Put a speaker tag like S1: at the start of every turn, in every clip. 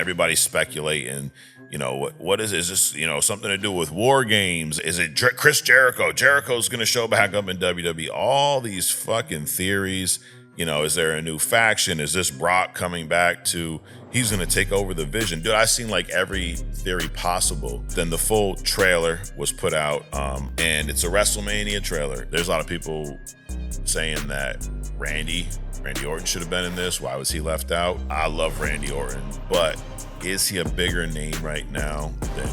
S1: everybody's speculating, what is it? Is this, something to do with War Games? Is it Chris Jericho? Jericho's going to show back up in WWE. All these fucking theories. Is there a new faction? Is this Brock coming back to, he's going to take over the Vision? Dude, I've seen like every theory possible. Then the full trailer was put out, and it's a WrestleMania trailer. There's a lot of people saying that Randy Orton should have been in this. Why was he left out? I love Randy Orton, but is he a bigger name right now than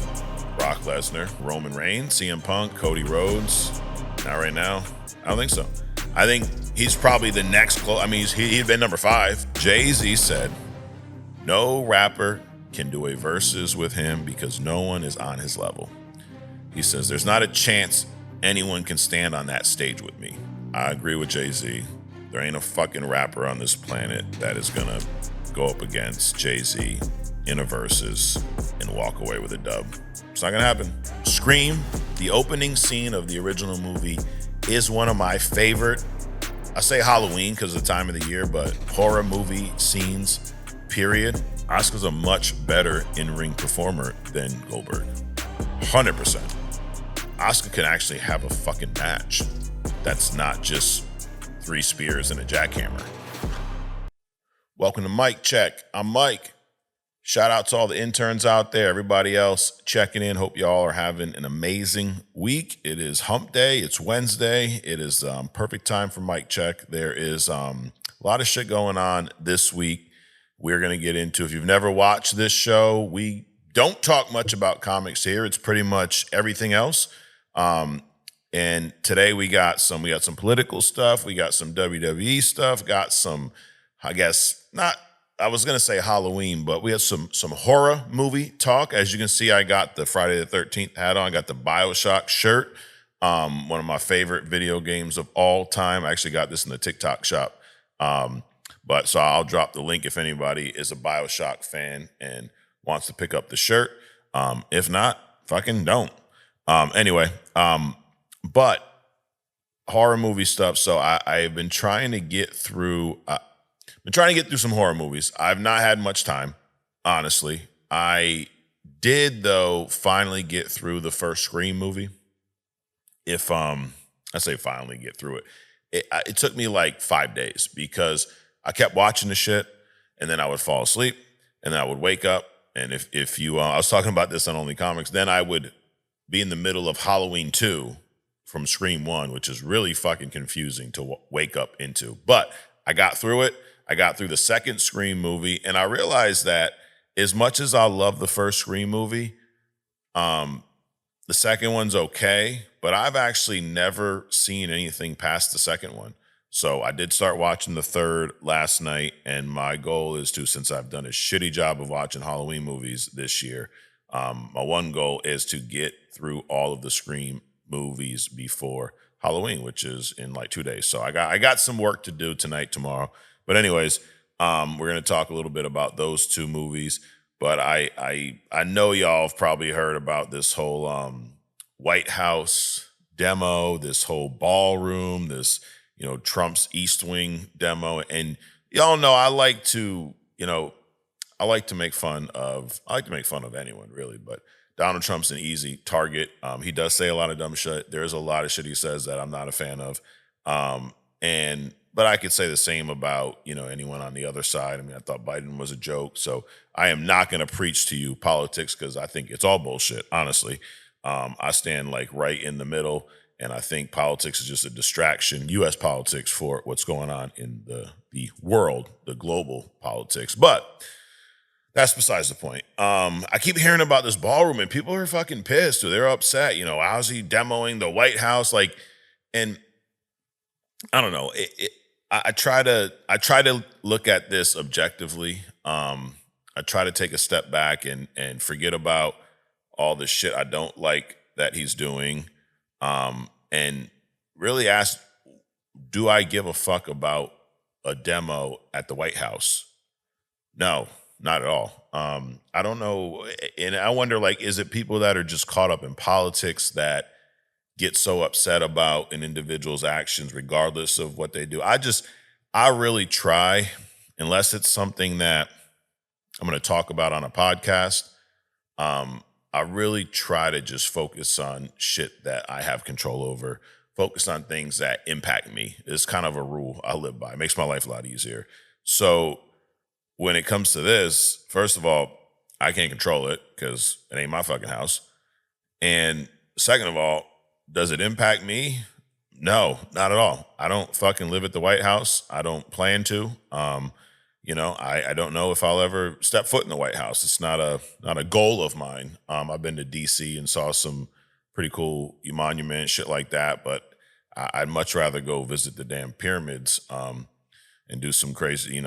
S1: Brock Lesnar, Roman Reigns, CM Punk, Cody Rhodes? Not right now. I don't think so. I think he's probably the next close. I mean, he'd been number 5. Jay-Z said, no rapper can do a versus with him because no one is on his level. He says, there's not a chance anyone can stand on that stage with me. I agree with Jay-Z. There ain't a fucking rapper on this planet that is gonna go up against Jay-Z in a versus and walk away with a dub. It's not gonna happen. Scream, the opening scene of the original movie, is one of my favorite, I say Halloween because of the time of the year, but horror movie scenes, period. Asuka's a much better in-ring performer than Goldberg. 100%. Asuka can actually have a fucking match that's not just 3 spears and a jackhammer. Welcome to Mike Check. I'm Mike. Shout out to all the interns out there, everybody else checking in. Hope y'all are having an amazing week. It is hump day. It's Wednesday. It is perfect time for Mike Check. There is a lot of shit going on this week. We're going to get into, if you've never watched this show, we don't talk much about comics here. It's pretty much everything else. And today we got some political stuff. We got some WWE stuff. Got some, I guess, I was going to say Halloween, but we had some horror movie talk. As you can see, I got the Friday the 13th hat on. I got the BioShock shirt. One of my favorite video games of all time. I actually got this in the TikTok shop. But so I'll drop the link if anybody is a BioShock fan and wants to pick up the shirt. If not, fucking don't. Anyway, but horror movie stuff. So I've been trying to get through some horror movies. I've not had much time, honestly. I did, though, finally get through the first Scream movie. If I say finally get through it, it took me like 5 days because I kept watching the shit, and then I would fall asleep, and then I would wake up, and if you, I was talking about this on Only Comics, then I would be in the middle of Halloween 2 from Scream 1, which is really fucking confusing to wake up into. But I got through it. I got through the second Scream movie, and I realized that as much as I love the first Scream movie, the second one's okay, but I've actually never seen anything past the second one. So I did start watching the third last night, and my goal is to, since I've done a shitty job of watching Halloween movies this year, my one goal is to get through all of the Scream movies before Halloween, which is in like 2 days. So I got some work to do tonight, tomorrow. But anyways, we're going to talk a little bit about those 2 movies. But I know y'all have probably heard about this whole White House demo, this whole Ballroom, this, Trump's East Wing demo. And y'all know I like to make fun of anyone, really, but Donald Trump's an easy target. He does say a lot of dumb shit. There's a lot of shit he says that I'm not a fan of. But I could say the same about, anyone on the other side. I mean, I thought Biden was a joke. So I am not going to preach to you politics because I think it's all bullshit, honestly. I stand like right in the middle, and I think politics is just a distraction, U.S. politics, for what's going on in the world, the global politics. But that's besides the point. I keep hearing about this Ballroom, and people are fucking pissed, or they're upset. How's he demoing the White House? And I don't know. I try to look at this objectively. I try to take a step back and forget about all the shit I don't like that he's doing, and really ask, do I give a fuck about a demo at the White House? No, not at all. I don't know. And I wonder, is it people that are just caught up in politics that get so upset about an individual's actions regardless of what they do? I really try, unless it's something that I'm going to talk about on a podcast. I really try to just focus on shit that I have control over, focus on things that impact me. It's kind of a rule I live by. It makes my life a lot easier. So when it comes to this, first of all, I can't control it because it ain't my fucking house. And second of all, does it impact me? No, not at all. I don't fucking live at the White House. I don't plan to. I don't know if I'll ever step foot in the White House. It's not a goal of mine. I've been to DC and saw some pretty cool monuments, shit like that, but I'd much rather go visit the damn pyramids and do some crazy,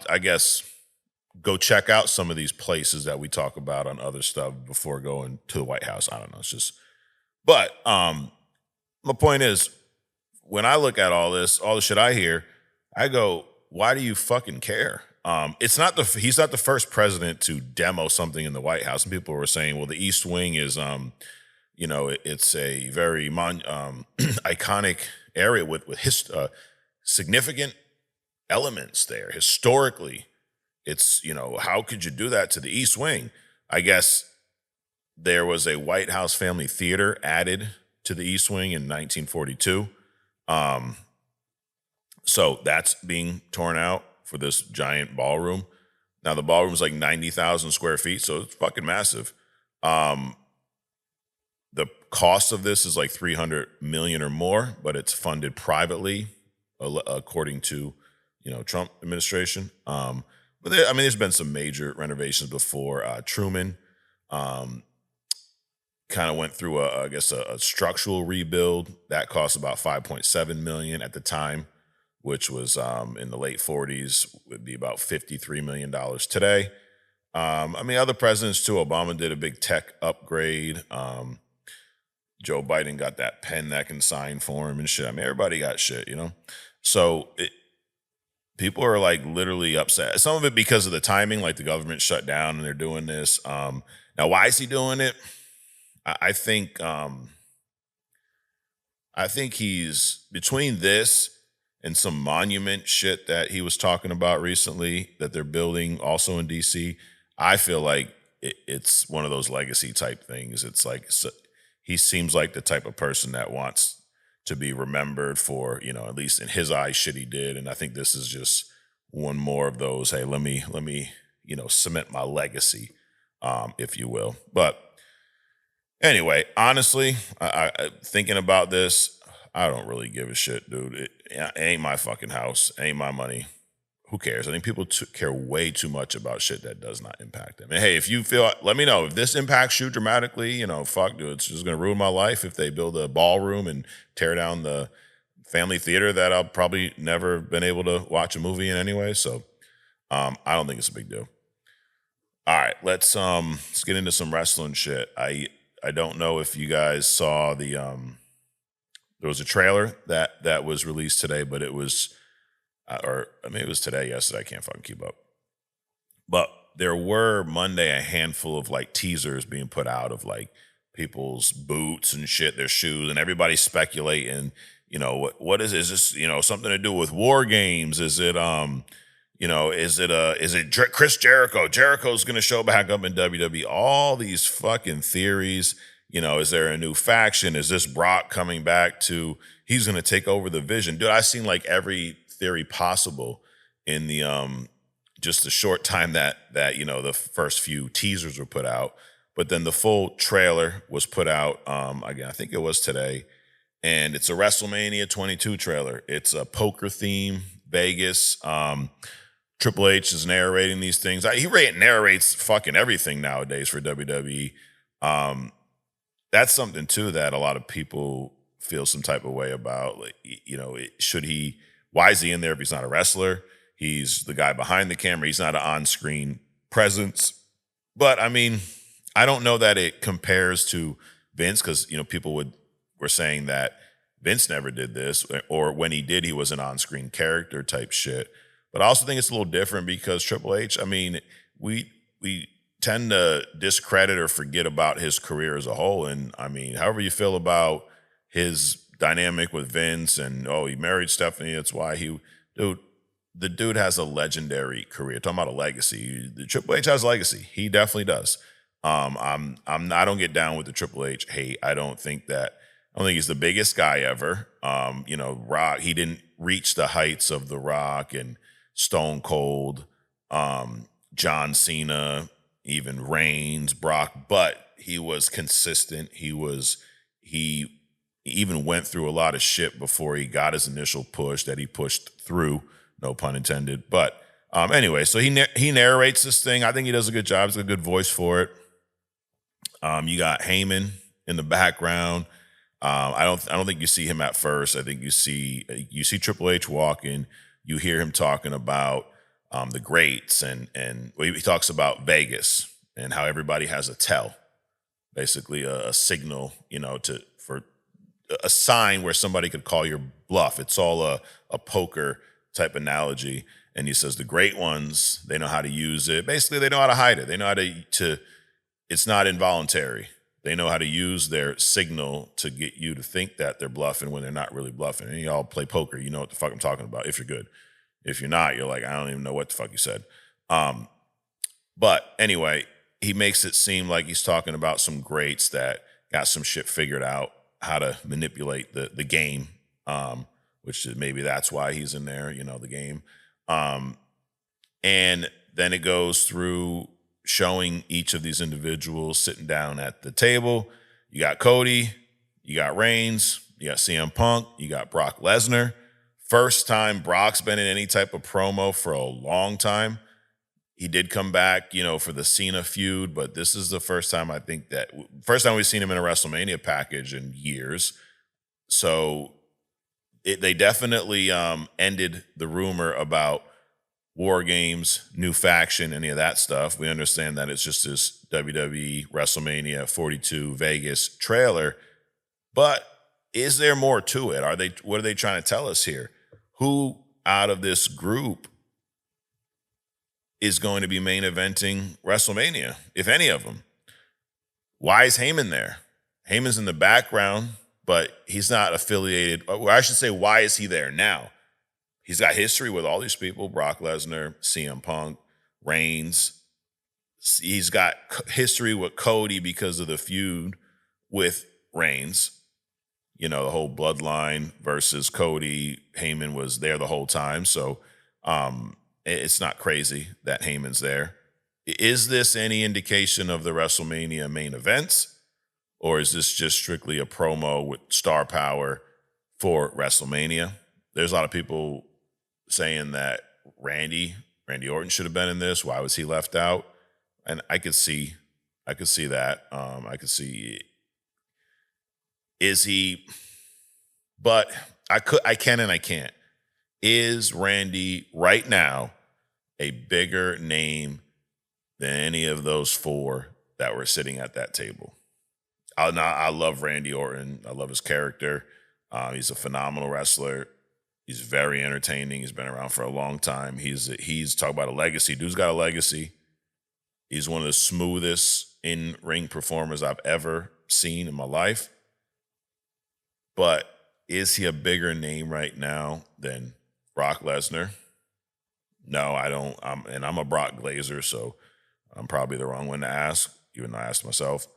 S1: I guess go check out some of these places that we talk about on other stuff before going to the White House. I don't know. It's just, but my point is, when I look at all the shit I hear, I go, why do you fucking care? He's not the first president to demo something in the White House. And people were saying, well, the East Wing is, it's a very iconic area with significant elements there. Historically, it's, how could you do that to the East Wing? I guess there was a White House family theater added to the East Wing in 1942. So that's being torn out for this giant ballroom. Now the ballroom's like 90,000 square feet, so it's fucking massive. The cost of this is like $300 million or more, but it's funded privately, according to Trump administration. But there's been some major renovations before. Truman kind of went through a structural rebuild that cost about $5.7 million at the time, which was in the late 40s, would be about $53 million today. Other presidents too. Obama did a big tech upgrade. Joe Biden got that pen that can sign for him and shit. Everybody got shit, So people are like literally upset. Some of it because of the timing, like the government shut down and they're doing this. Now, why is he doing it? I think he's between this and some monument shit that he was talking about recently that they're building also in DC. I feel like it's one of those legacy type things. It's like he seems like the type of person that wants to be remembered for, at least in his eyes, shit he did. And I think this is just one more of those, hey, let me, cement my legacy, if you will. But anyway, honestly, I thinking about this, I don't really give a shit, dude. It ain't my fucking house. It ain't my money. Who cares? I think people care way too much about shit that does not impact them. And hey, if you feel, let me know. If this impacts you dramatically, fuck, dude, it's just going to ruin my life if they build a ballroom and tear down the family theater that I'll probably never been able to watch a movie in anyway. So I don't think it's a big deal. All right, let's get into some wrestling shit. I don't know if you guys saw the there was a trailer that was released today, but it was it was today, yesterday. I can't fucking keep up. But there were Monday a handful of like teasers being put out of like people's boots and shit, their shoes, and everybody's speculating. What is it? Is this something to do with War Games? Is it is it Chris Jericho? Jericho's going to show back up in WWE. All these fucking theories. Is there a new faction? Is this Brock coming back to? He's going to take over the Vision, dude. I've seen like every theory possible in the just the short time that the first few teasers were put out, but then the full trailer was put out again, I think it was today, and it's a WrestleMania 22 trailer. It's a poker theme, Vegas. Triple H is narrating these things. He narrates fucking everything nowadays for WWE. That's something too that a lot of people feel some type of way about. Like, why is he in there if he's not a wrestler? He's the guy behind the camera. He's not an on-screen presence. But I don't know that it compares to Vince, because people were saying that Vince never did this, or when he did, he was an on-screen character type shit. But I also think it's a little different because Triple H, we tend to discredit or forget about his career as a whole. And however you feel about his dynamic with Vince and, he married Stephanie, that's why dude, the dude has a legendary career. Talking about a legacy. The Triple H has a legacy. He definitely does. I don't get down with the Triple H hate. I don't think he's the biggest guy ever. Rock, he didn't reach the heights of The Rock and Stone Cold, John Cena, even Reigns, Brock, but he was consistent. He even went through a lot of shit before he got his initial push that he pushed through, no pun intended. But anyway, so he narrates this thing. I think he does a good job. He's got a good voice for it. You got Heyman in the background. I don't think you see him at first. I think you see Triple H walking. You hear him talking about the greats and he talks about Vegas and how everybody has a tell, basically a signal, for a sign where somebody could call your bluff. It's all a poker type analogy. And he says the great ones, they know how to use it. Basically, they know how to hide it. They know how to it's not involuntary. They know how to use their signal to get you to think that they're bluffing when they're not really bluffing. And y'all play poker, you know what the fuck I'm talking about if you're good. If you're not, you're like, I don't even know what the fuck you said. But anyway, he makes it seem like he's talking about some greats that got some shit figured out, how to manipulate the game, which maybe that's why he's in there, the game. And then it goes through showing each of these individuals sitting down at the table. You got Cody, you got Reigns, you got CM Punk, you got Brock Lesnar. First time Brock's been in any type of promo for a long time. He did come back, for the Cena feud, but this is the first time first time we've seen him in a WrestleMania package in years. So they definitely ended the rumor about War Games, new faction, any of that stuff. We understand that it's just this WWE WrestleMania 42 Vegas trailer. But is there more to it? What are they trying to tell us here? Who out of this group is going to be main eventing WrestleMania, if any of them? Why is Heyman there? Heyman's in the background, but he's not affiliated. Or I should say, why is he there now? He's got history with all these people, Brock Lesnar, CM Punk, Reigns. He's got history with Cody because of the feud with Reigns. The whole bloodline versus Cody. Heyman was there the whole time. So it's not crazy that Heyman's there. Is this any indication of the WrestleMania main events? Or is this just strictly a promo with star power for WrestleMania? There's a lot of people saying that Randy Orton should have been in this. Why was he left out? And I could see that. I could see, is he, but I can and I can't. Is Randy right now a bigger name than any of those four that were sitting at that table? I love Randy Orton. I love his character. He's a phenomenal wrestler. He's very entertaining. He's been around for a long time. He's talking about a legacy. Dude's got a legacy. He's one of the smoothest in-ring performers I've ever seen in my life. But is he a bigger name right now than Brock Lesnar? No, I don't. I'm a Brock Glazer, so I'm probably the wrong one to ask, even though I asked myself.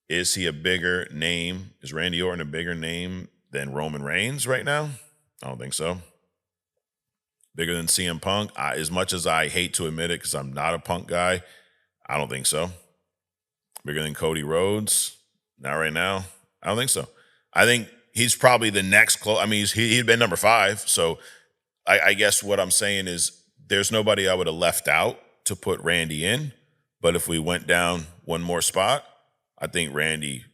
S1: Is he a bigger name? Is Randy Orton a bigger name than Roman Reigns right now? I don't think so. Bigger than CM Punk? As much as I hate to admit it because I'm not a Punk guy, I don't think so. Bigger than Cody Rhodes? Not right now. I don't think so. I think he's probably the next close. I mean, he'd been number 5. So I guess what I'm saying is there's nobody I would have left out to put Randy in. But if we went down one more spot, I think Randy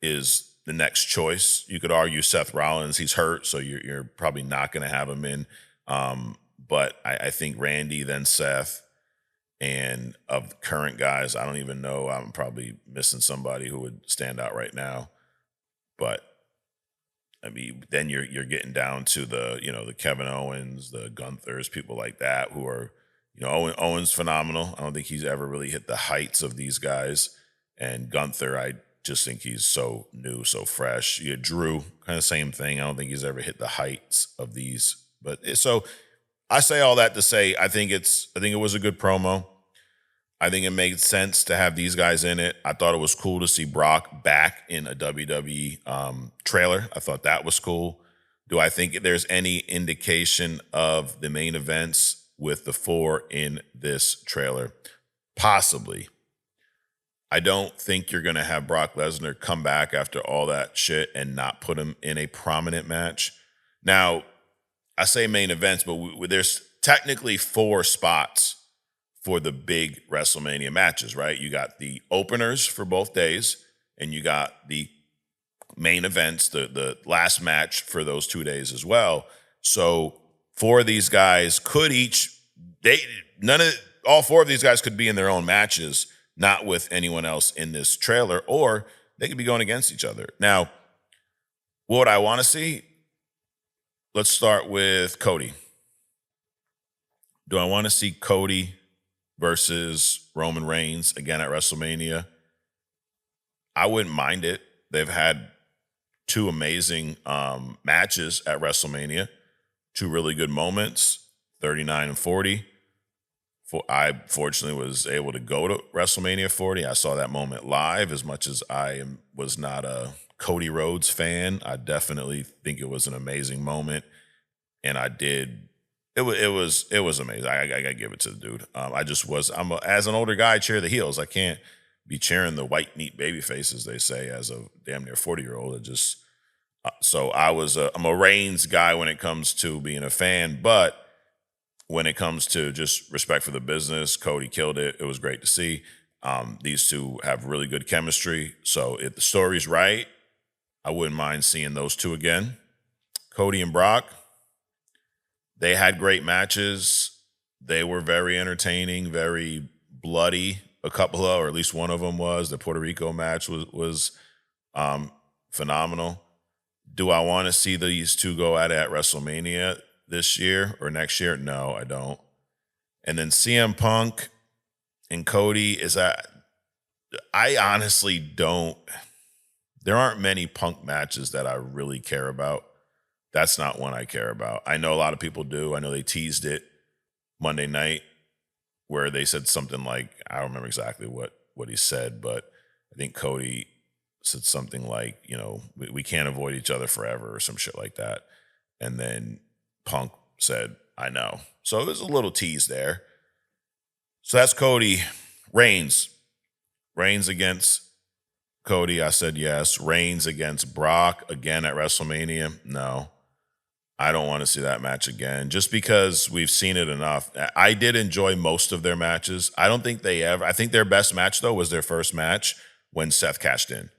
S1: is the next choice. You could argue Seth Rollins, he's hurt, so you're probably not going to have him in. But I think Randy, then Seth, and of the current guys, I don't even know. I'm probably missing somebody who would stand out right now. But I mean, then you're getting down to the Kevin Owens, the Gunthers, people like that who are, Owens phenomenal. I don't think he's ever really hit the heights of these guys. And Gunther, I just think he's so new, so fresh. Drew, kind of same thing. I don't think he's ever hit the heights of these. But so I say all that to say I think it was a good promo. I think it made sense to have these guys in it. I thought it was cool to see Brock back in a WWE trailer. I thought that was cool. Do I think there's any indication of the main events with the 4 in this trailer? Possibly. I don't think you're going to have Brock Lesnar come back after all that shit and not put him in a prominent match. Now, I say main events, but there's technically 4 spots for the big WrestleMania matches, right? You got the openers for both days, and you got the main events, the last match for those 2 days as well. So 4 of these guys could all 4 of these guys could be in their own matches, not with anyone else in this trailer, or they could be going against each other. Now, what would I want to see? Let's start with Cody. Do I want to see Cody versus Roman Reigns again at WrestleMania? I wouldn't mind it. They've had 2 amazing matches at WrestleMania, 2 really good moments, 39 and 40. I fortunately was able to go to WrestleMania 40. I saw that moment live. As much as was not a Cody Rhodes fan, I definitely think it was an amazing moment, and I did. It was amazing. I gotta give it to the dude. As an older guy, I cheer the heels. I can't be cheering the white meat baby faces, they say, as a damn near 40-year-old. So I'm a Reigns guy when it comes to being a fan, but when it comes to just respect for the business, Cody killed it. It was great to see. These 2 have really good chemistry. So if the story's right, I wouldn't mind seeing those 2 again. Cody and Brock, they had great matches. They were very entertaining, very bloody. Or at least one of them was. The Puerto Rico match was phenomenal. Do I want to see these 2 go at it at WrestleMania this year or next year? No, I don't. And then CM Punk and Cody, I honestly don't. There aren't many Punk matches that I really care about. That's not one I care about. I know a lot of people do. I know they teased it Monday night where they said something like, I don't remember exactly what he said, but I think Cody said something like, we can't avoid each other forever or some shit like that. And then Punk said, I know. So there's a little tease there. So that's Cody. Reigns against Cody, I said yes. Reigns against Brock again at WrestleMania, no. I don't want to see that match again, just because we've seen it enough. I did enjoy most of their matches. I think their best match, though, was their first match when Seth cashed in.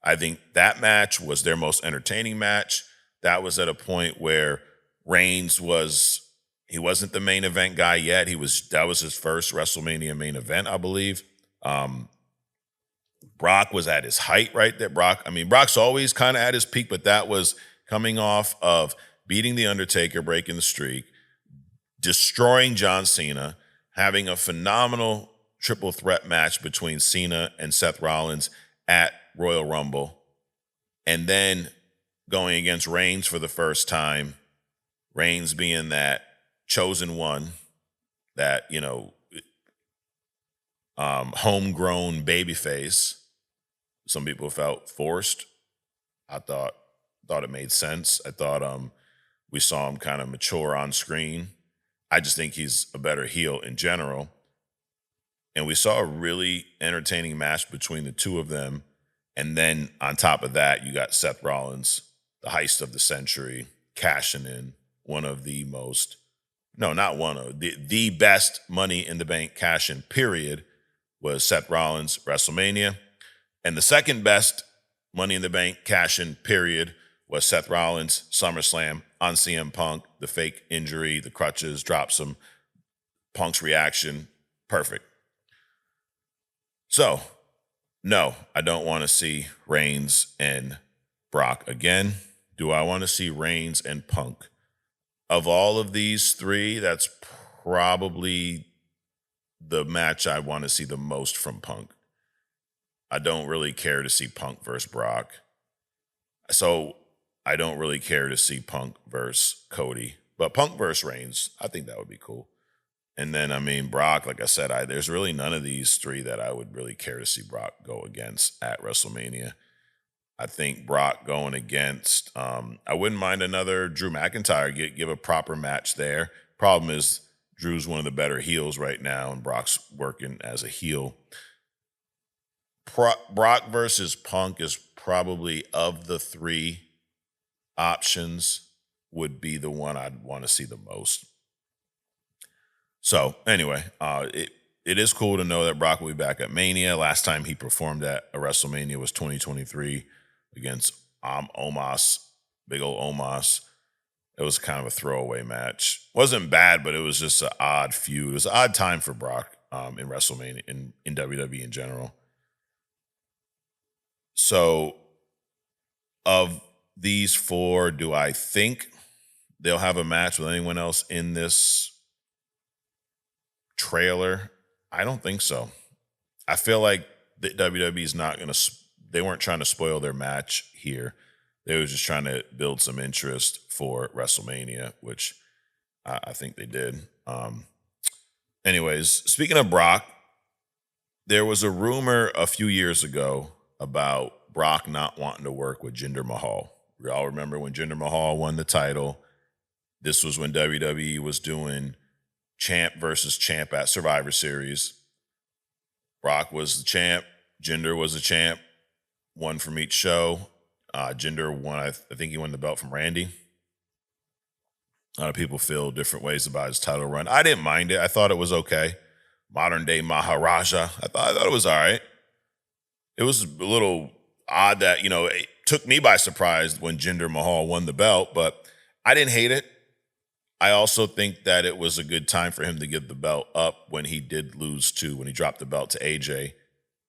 S1: I think that match was their most entertaining match. That was at a point where Reigns he wasn't the main event guy yet. That was his first WrestleMania main event, I believe. Brock was at his height right there. Brock's always kind of at his peak, but that was coming off of beating The Undertaker, breaking the streak, destroying John Cena, having a phenomenal triple threat match between Cena and Seth Rollins at Royal Rumble, and then going against Reigns for the first time, Reigns being that chosen one, that, homegrown babyface. Some people felt forced. I thought it made sense. I thought we saw him kind of mature on screen. I just think he's a better heel in general. And we saw a really entertaining match between the 2 of them. And then on top of that, you got Seth Rollins, the heist of the century, cashing in one of the most, no, not one of, the best Money in the Bank cash-in period was Seth Rollins, WrestleMania. And the second best Money in the Bank cash-in period was Seth Rollins, SummerSlam, on CM Punk, the fake injury, the crutches, drops him, Punk's reaction, perfect. So, no, I don't want to see Reigns and Brock again. Do I want to see Reigns and Punk? Of all of these 3, that's probably the match I want to see the most from Punk. I don't really care to see Punk versus Brock. So I don't really care to see Punk versus Cody. But Punk versus Reigns, I think that would be cool. And then, I mean, Brock, like I said, there's really none of these three that I would really care to see Brock go against at WrestleMania. I think Brock going against, I wouldn't mind another Drew McIntyre, give a proper match there. Problem is, Drew's one of the better heels right now, and Brock's working as a heel. Brock versus Punk is probably, of the three options, would be the one I'd want to see the most. So anyway, it is cool to know that Brock will be back at Mania. Last time he performed at a WrestleMania was 2023 against Omos, big old Omos. It was kind of a throwaway match. Wasn't bad, but it was just an odd feud. It was an odd time for Brock in WrestleMania, in WWE in general. So of these four, do I think they'll have a match with anyone else in this trailer? I don't think so. I feel like the WWE's not going to, they weren't trying to spoil their match here. They were just trying to build some interest for WrestleMania, which I think they did. Anyways, speaking of Brock, there was a rumor a few years ago about Brock not wanting to work with Jinder Mahal. We all remember when Jinder Mahal won the title. This was when WWE was doing champ versus champ at Survivor Series. Brock was the champ. Jinder was the champ. One from each show. Jinder won, I think he won the belt from Randy. A lot of people feel different ways about his title run. I didn't mind it. I thought it was okay. Modern day Maharaja. I thought it was all right. It was a little odd that, it took me by surprise when Jinder Mahal won the belt, but I didn't hate it. I also think that it was a good time for him to give the belt up when he did lose when he dropped the belt to AJ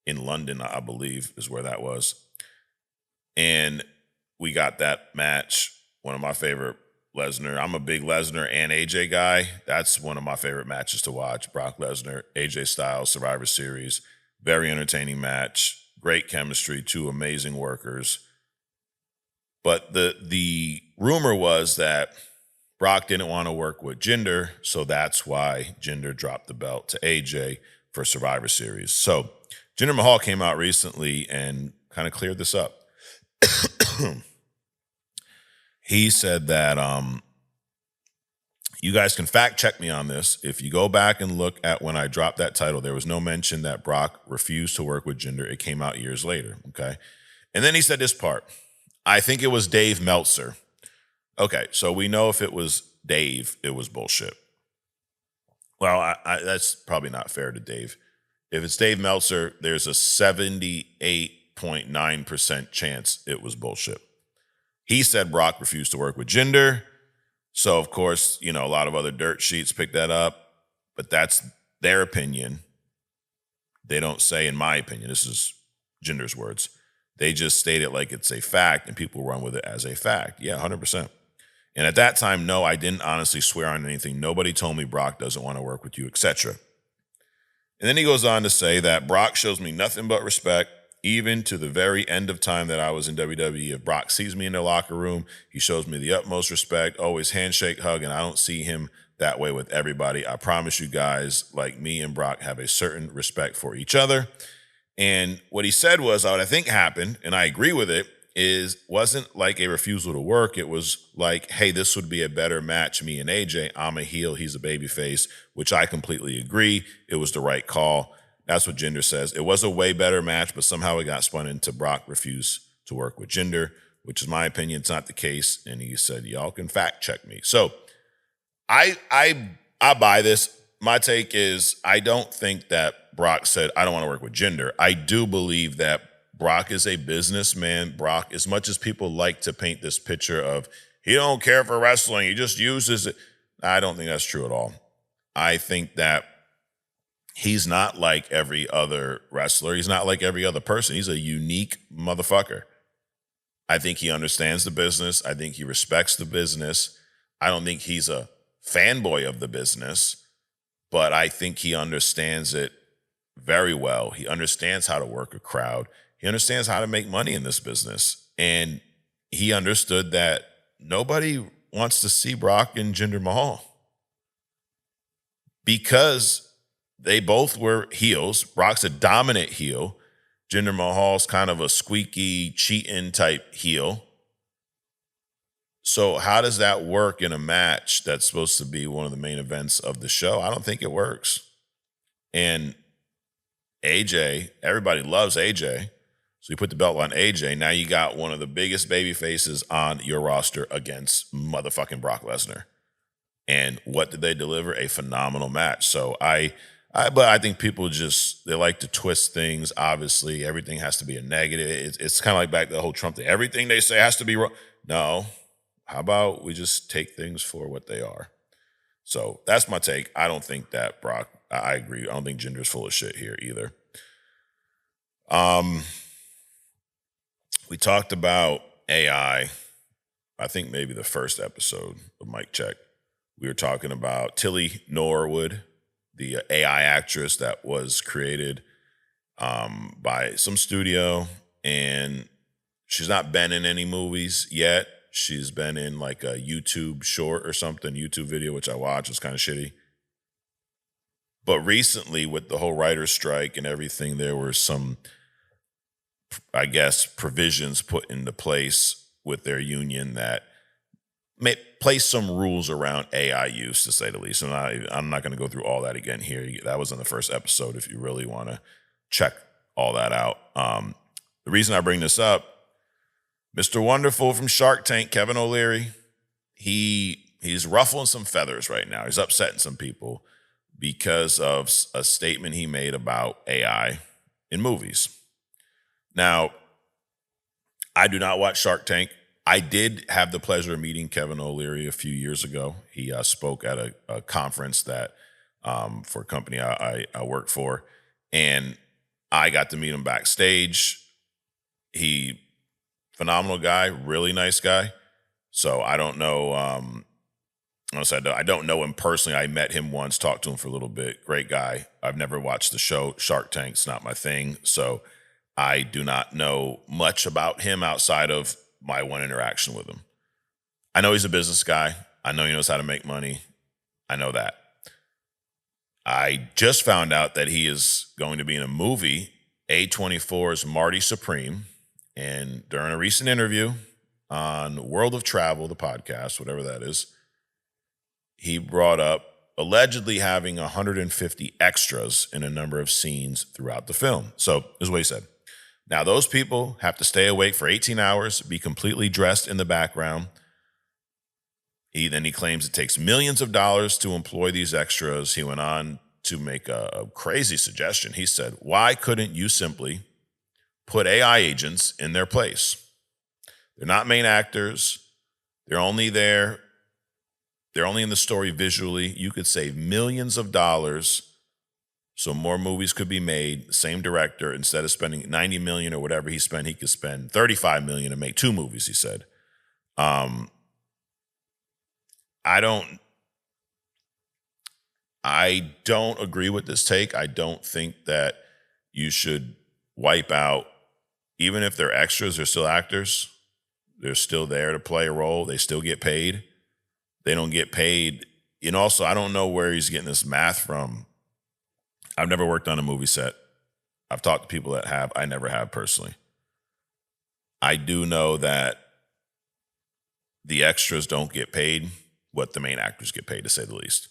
S1: in London, I believe, is where that was. And we got that match, one of my favorite Lesnar. I'm a big Lesnar and AJ guy. That's one of my favorite matches to watch. Brock Lesnar, AJ Styles, Survivor Series. Very entertaining match. Great chemistry, two amazing workers. But the rumor was that Brock didn't want to work with Jinder, so that's why Jinder dropped the belt to AJ for Survivor Series. So Jinder Mahal came out recently and kind of cleared this up. He said that you guys can fact check me on this. If you go back and look at when I dropped that title, there was no mention that Brock refused to work with Jinder. It came out years later, okay? And then he said this part. I think it was Dave Meltzer. Okay, so we know if it was Dave, it was bullshit. Well, that's probably not fair to Dave. If it's Dave Meltzer, there's a 78.9% chance it was bullshit. He said Brock refused to work with Jinder. So, of course, a lot of other dirt sheets picked that up. But that's their opinion. They don't say, in my opinion, this is Jinder's words. They just state it like it's a fact, and people run with it as a fact. Yeah, 100%. And at that time, no, I didn't honestly swear on anything. Nobody told me Brock doesn't want to work with you, etc. And then he goes on to say that Brock shows me nothing but respect, even to the very end of time that I was in WWE. If Brock sees me in the locker room, he shows me the utmost respect, always handshake, hug, and I don't see him that way with everybody. I promise you guys, like me and Brock have a certain respect for each other. And what he said was, what I think happened, and I agree with it, wasn't like a refusal to work. It was like, hey, this would be a better match, me and AJ. I'm a heel, he's a babyface, which I completely agree. It was the right call. That's what Jinder says. It was a way better match, but somehow it got spun into Brock refused to work with Jinder, which is my opinion. It's not the case. And he said, y'all can fact check me. So I buy this. My take is I don't think that Brock said, I don't want to work with Jinder. I do believe that Brock is a businessman. Brock, as much as people like to paint this picture of he don't care for wrestling, he just uses it. I don't think that's true at all. I think that he's not like every other wrestler. He's not like every other person. He's a unique motherfucker. I think he understands the business. I think he respects the business. I don't think he's a fanboy of the business, but I think he understands it very well. He understands how to work a crowd. He understands how to make money in this business. And he understood that nobody wants to see Brock and Jinder Mahal because they both were heels. Brock's a dominant heel. Jinder Mahal's kind of a squeaky, cheating type heel. So how does that work in a match that's supposed to be one of the main events of the show? I don't think it works. And AJ, everybody loves AJ. So you put the belt on AJ. Now you got one of the biggest baby faces on your roster against motherfucking Brock Lesnar. And what did they deliver? A phenomenal match. So but I think people they like to twist things. Obviously, everything has to be a negative. It's kind of like back to the whole Trump thing. Everything they say has to be wrong. No. How about we just take things for what they are? So that's my take. I don't think that Brock, I agree. I don't think Jinder's full of shit here either. We talked about AI, I think maybe the first episode of Mic Check. We were talking about Tilly Norwood, the AI actress that was created by some studio, and she's not been in any movies yet. She's been in like a YouTube short or something, YouTube video, which I watched. It's kind of shitty. But recently, with the whole writer's strike and everything, there were some, I guess, provisions put into place with their union that may place some rules around AI use, to say the least. And I'm not going to go through all that again here. That was in the first episode if you really want to check all that out. The reason I bring this up, Mr. Wonderful from Shark Tank, Kevin O'Leary, he's ruffling some feathers right now. He's upsetting some people because of a statement he made about AI in movies. Now, I do not watch Shark Tank. I did have the pleasure of meeting Kevin O'Leary a few years ago. He spoke at a conference that for a company I work for, and I got to meet him backstage. Phenomenal guy, really nice guy. So I don't know. I don't know him personally. I met him once, talked to him for a little bit. Great guy. I've never watched the show. Shark Tank's not my thing. So I do not know much about him outside of my one interaction with him. I know he's a business guy. I know he knows how to make money. I know that. I just found out that he is going to be in a movie, A24's Marty Supreme. And during a recent interview on World of Travel, the podcast, whatever that is, he brought up allegedly having 150 extras in a number of scenes throughout the film. So this is what he said. Now, those people have to stay awake for 18 hours, be completely dressed in the background. He claims it takes millions of dollars to employ these extras. He went on to make a crazy suggestion. He said, why couldn't you simply put AI agents in their place? They're not main actors. They're only there. They're only in the story visually. You could save millions of dollars so more movies could be made. The same director, instead of spending $90 million or whatever he spent, he could spend $35 million and make 2 movies, he said. I don't agree with this take. I don't think that you should wipe out, even if they're extras, they're still actors. They're still there to play a role. They still get paid. They don't get paid. And also, I don't know where he's getting this math from. I've never worked on a movie set. I've talked to people that have. I never have personally. I do know that the extras don't get paid what the main actors get paid, to say the least.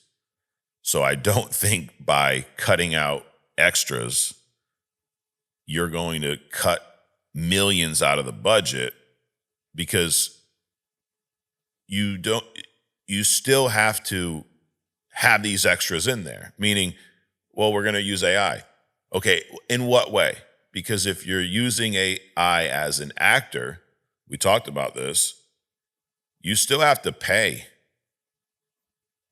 S1: So I don't think by cutting out extras, you're going to cut millions out of the budget, because you still have to have these extras in there. Meaning, well, we're going to use AI. Okay, in what way? Because if you're using AI as an actor, we talked about this, you still have to pay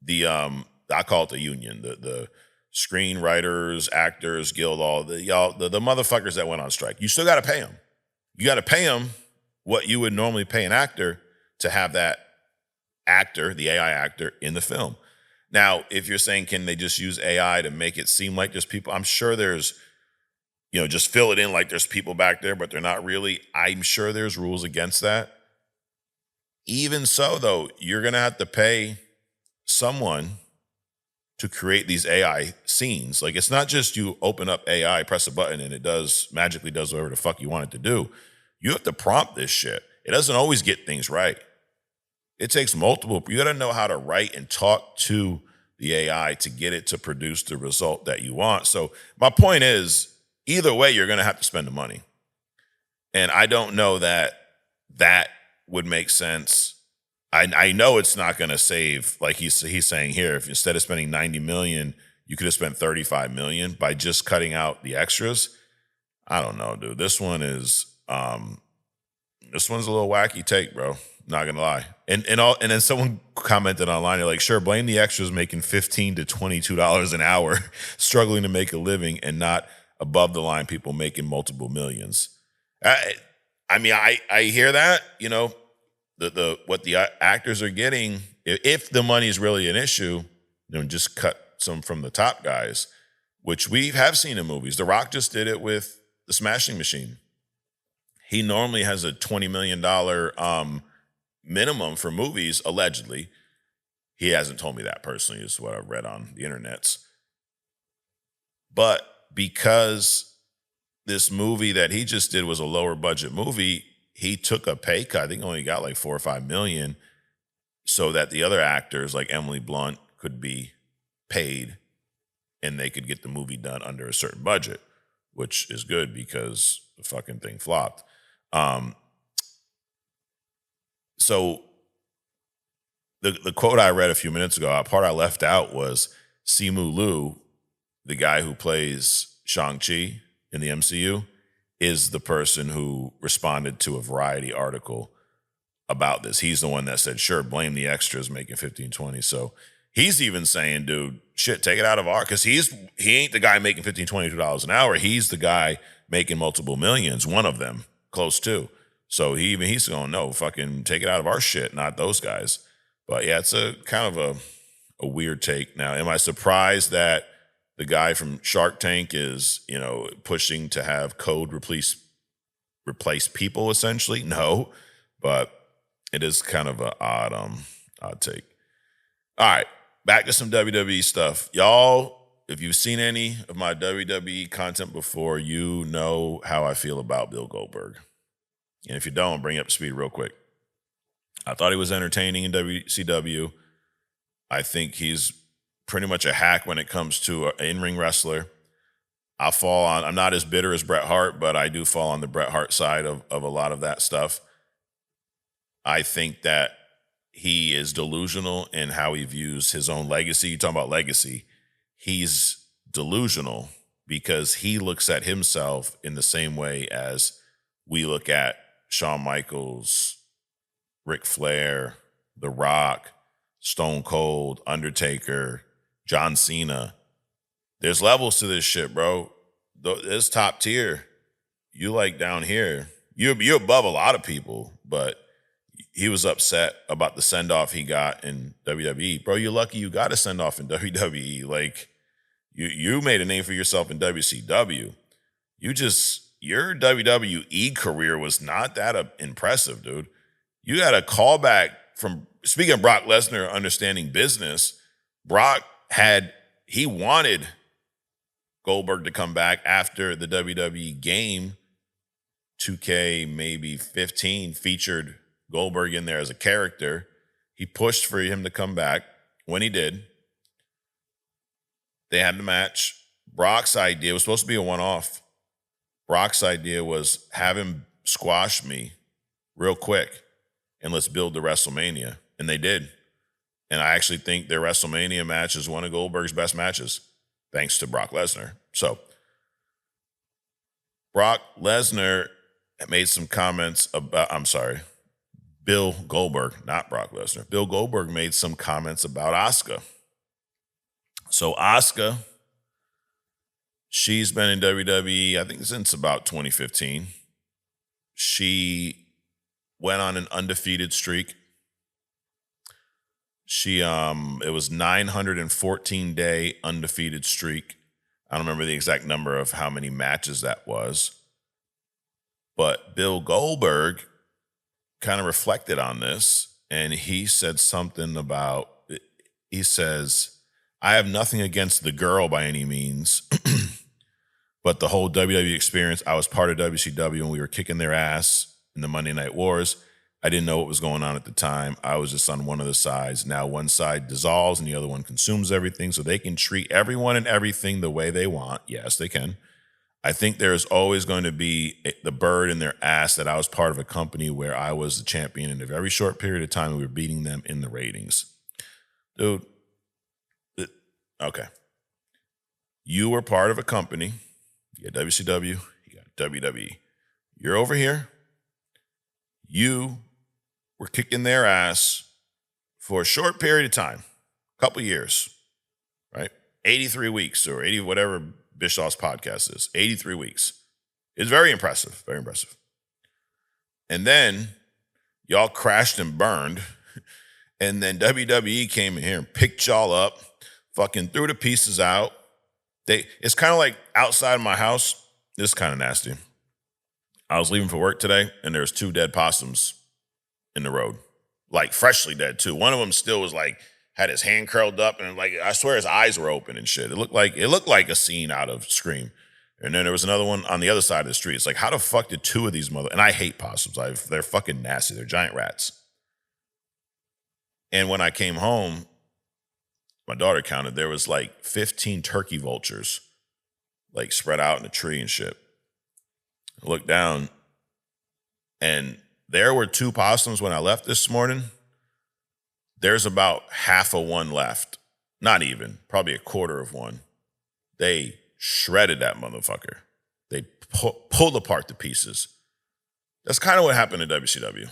S1: the I call it the union, the screenwriters, actors guild, all the motherfuckers that went on strike. You still got to pay them. You got to pay them what you would normally pay an actor to have that actor, the AI actor, in the film. Now, if you're saying, can they just use AI to make it seem like there's people? I'm sure there's, just fill it in like there's people back there, but they're not really. I'm sure there's rules against that. Even so, though, you're going to have to pay someone to create these AI scenes. Like, it's not just you open up AI, press a button, and it magically does whatever the fuck you want it to do. You have to prompt this shit. It doesn't always get things right. It takes multiple. You got to know how to write and talk to the AI to get it to produce the result that you want. So my point is, either way, you're going to have to spend the money. And I don't know that would make sense. I know it's not going to save, like he's saying here, if instead of spending 90 million, you could have spent 35 million by just cutting out the extras. I don't know, dude. This one's a little wacky take, bro. Not gonna lie. And then someone commented online, they're like, sure, blame the extras making $15 to $22 an hour, struggling to make a living, and not above the line people making multiple millions. I mean, I hear that, you know, the what the actors are getting, if the money is really an issue, you know, just cut some from the top guys, which we have seen in movies. The Rock just did it with The Smashing Machine. He normally has a $20 million minimum for movies, allegedly. He hasn't told me that personally, is what I've read on the internets. But because this movie that he just did was a lower budget movie, he took a pay cut. I think only got like 4 or 5 million, so that the other actors like Emily Blunt could be paid and they could get the movie done under a certain budget, which is good because the fucking thing flopped. So the quote I read a few minutes ago, a part I left out was Simu Liu, the guy who plays Shang-Chi in the MCU, is the person who responded to a Variety article about this. He's the one that said, sure, blame the extras making 15, 20. So he's even saying, dude, shit, take it out of our, because he ain't the guy making $15, $22 an hour. He's the guy making multiple millions, one of them, close to. So he's going, no, fucking take it out of our shit, not those guys. But yeah, it's a kind of a weird take. Now, am I surprised that the guy from Shark Tank is, you know, pushing to have code replace people essentially? No, but it is kind of an odd take. All right, back to some WWE stuff. Y'all, if you've seen any of my WWE content before, you know how I feel about Bill Goldberg. And if you don't, I'll bring you up to speed real quick. I thought he was entertaining in WCW. I think he's pretty much a hack when it comes to an in-ring wrestler. I'm not as bitter as Bret Hart, but I do fall on the Bret Hart side of a lot of that stuff. I think that he is delusional in how he views his own legacy. You talking about legacy. He's delusional because he looks at himself in the same way as we look at Shawn Michaels, Ric Flair, The Rock, Stone Cold, Undertaker, John Cena. There's levels to this shit, bro. It's top tier. You like down here. You're above a lot of people, but he was upset about the send-off he got in WWE. Bro, you're lucky you got a send-off in WWE. Like, you made a name for yourself in WCW. Your WWE career was not that impressive, dude. You got a callback from, speaking of Brock Lesnar understanding business, Brock he wanted Goldberg to come back after the WWE game. 2K maybe 15 featured Goldberg in there as a character. He pushed for him to come back. When he did, they had the match. Brock's idea was supposed to be a one-off. Brock's idea was have him squash me real quick and let's build the WrestleMania. And they did. And I actually think their WrestleMania match is one of Goldberg's best matches, thanks to Brock Lesnar. So Brock Lesnar made some comments about, Bill Goldberg, not Brock Lesnar. Bill Goldberg made some comments about Asuka. So Asuka, she's been in WWE, I think, since about 2015. She went on an undefeated streak. It was 914-day undefeated streak. I don't remember the exact number of how many matches that was. But Bill Goldberg kind of reflected on this and he said something about, he says, I have nothing against the girl by any means, but the whole WWE experience, I was part of WCW and we were kicking their ass in the Monday Night Wars. I didn't know what was going on at the time. I was just on one of the sides. Now one side dissolves and the other one consumes everything, so they can treat everyone and everything the way they want. Yes, they can. I think there's always going to be the bird in their ass that I was part of a company where I was the champion in a very short period of time. We were beating them in the ratings. Dude, okay. You were part of a company. You got WCW, you got WWE. You're over here. You were kicking their ass for a short period of time, a couple years, right? 83 weeks or 80, whatever Bischoff's podcast is, 83 weeks. It's very impressive, very impressive. And then y'all crashed and burned. And then WWE came in here and picked y'all up, fucking threw the pieces out. It's kind of like outside my house. This is kind of nasty. I was leaving for work today, and there's 2 dead possums in the road, like freshly dead too. One of them still was like had his hand curled up, and like I swear his eyes were open and shit. It looked like a scene out of Scream. And then there was another one on the other side of the street. It's like, how the fuck did 2 of these and I hate possums. They're fucking nasty. They're giant rats. And when I came home, my daughter counted, there was like 15 turkey vultures like spread out in a tree and shit. I looked down, and there were 2 possums when I left this morning. There's about half of one left. Not even, probably a quarter of one. They shredded that motherfucker. They pulled apart the pieces. That's kind of what happened to WCW.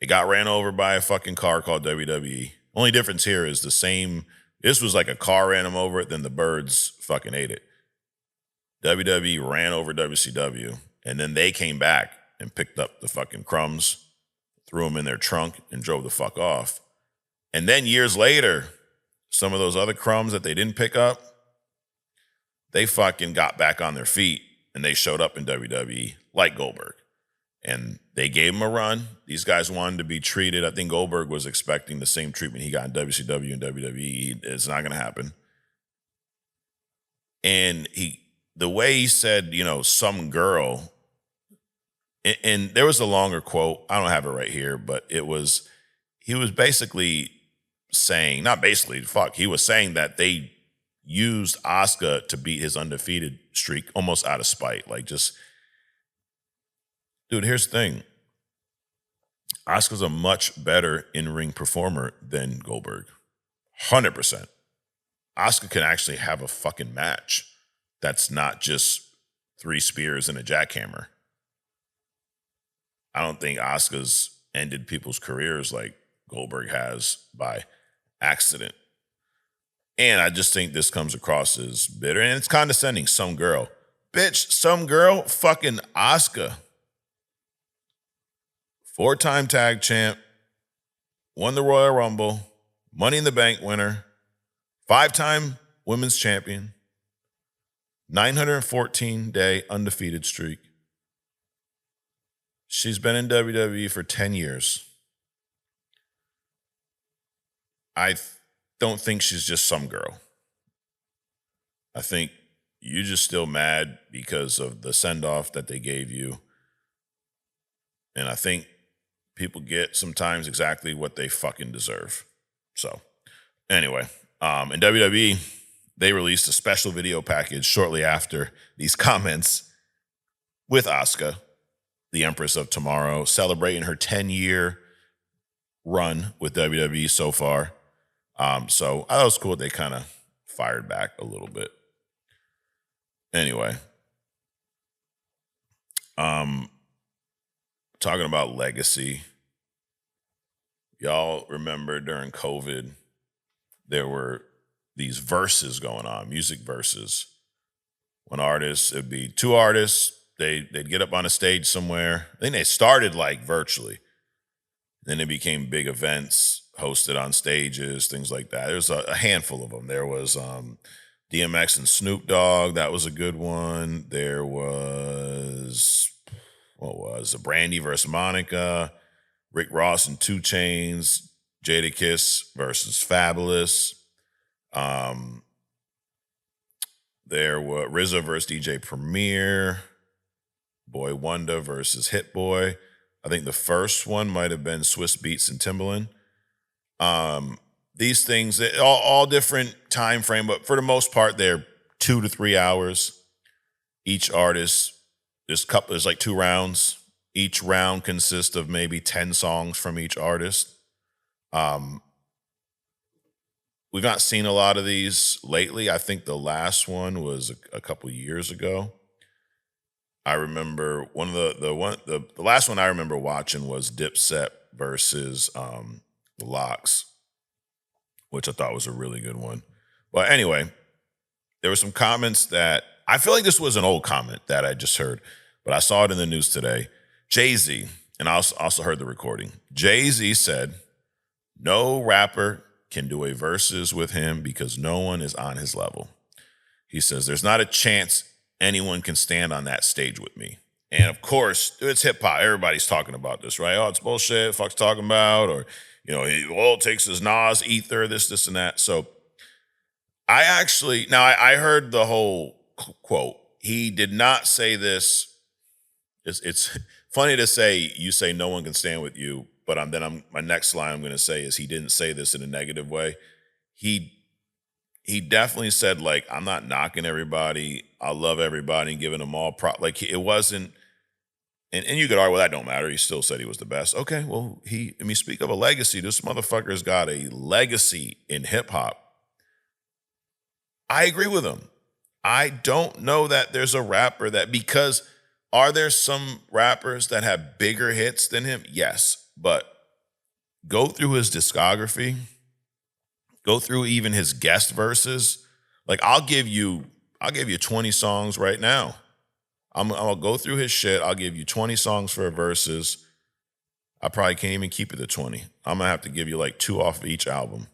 S1: It got ran over by a fucking car called WWE. Only difference here is the same. This was like a car ran them over it, then the birds fucking ate it. WWE ran over WCW, and then they came back and picked up the fucking crumbs, threw them in their trunk, and drove the fuck off. And then years later, some of those other crumbs that they didn't pick up, they fucking got back on their feet, and they showed up in WWE like Goldberg. And they gave him a run. These guys wanted to be treated. I think Goldberg was expecting the same treatment he got in WCW and WWE. It's not going to happen. And the way he said, some girl, and there was a longer quote. I don't have it right here, but he was basically saying, not basically, he was saying that they used Asuka to beat his undefeated streak almost out of spite. Like just, dude, here's the thing. Asuka's a much better in-ring performer than Goldberg. 100%. Asuka can actually have a fucking match that's not just 3 spears and a jackhammer. I don't think Asuka's ended people's careers like Goldberg has by accident. And I just think this comes across as bitter. And it's condescending. Some girl. Bitch, some girl, fucking Asuka. 4-time tag champ. Won the Royal Rumble. Money in the Bank winner. 5-time women's champion. 914-day undefeated streak. She's been in WWE for 10 years. I don't think she's just some girl. I think you're just still mad because of the send-off that they gave you. And I think people get sometimes exactly what they fucking deserve. So, anyway, in WWE, they released a special video package shortly after these comments with Asuka, the Empress of Tomorrow, celebrating her 10-year run with WWE so far. So I thought it was cool they kind of fired back a little bit. Anyway, talking about legacy, y'all remember during COVID, there were these verses going on, music verses. When artists, it'd be 2 artists, they'd get up on a stage somewhere. I think they started like virtually. Then it became big events hosted on stages, things like that. There's a handful of them. There was DMX and Snoop Dogg. That was a good one. There was, the Brandy versus Monica. Rick Ross and 2 Chainz, Jadakiss versus Fabulous. There were RZA versus DJ Premier, Boy Wonder versus Hit Boy. I think the first one might have been Swiss Beats and Timbaland. These things, all different time frame, but for the most part, they're 2 to 3 hours. Each artist, there's like 2 rounds. Each round consists of maybe 10 songs from each artist. We've not seen a lot of these lately. I think the last one was a couple years ago. I remember the last one I remember watching was Dipset versus the Lox, which I thought was a really good one. But anyway, there were some comments that I feel like this was an old comment that I just heard, but I saw it in the news today. Jay-Z, and I also heard the recording. Jay-Z said, no rapper can do a versus with him because no one is on his level. He says, there's not a chance anyone can stand on that stage with me. And of course, it's hip hop. Everybody's talking about this, right? Oh, it's bullshit. Fuck's talking about, or all it takes is Nas, Ether, this, and that. So I heard the whole quote. He did not say this. It's funny to say, you say no one can stand with you, but my next line I'm going to say is he didn't say this in a negative way. He definitely said, like, I'm not knocking everybody. I love everybody and giving them all like it wasn't. And you could argue, well, that don't matter. He still said he was the best. Okay, well, speak of a legacy. This motherfucker's got a legacy in hip hop. I agree with him. I don't know that there's a rapper because are there some rappers that have bigger hits than him? Yes, but go through his discography, go through even his guest verses. Like I'll give you 20 songs right now. I'll go through his shit. I'll give you 20 songs for a verses. I probably can't even keep it to 20. I'm gonna have to give you like 2 off of each album.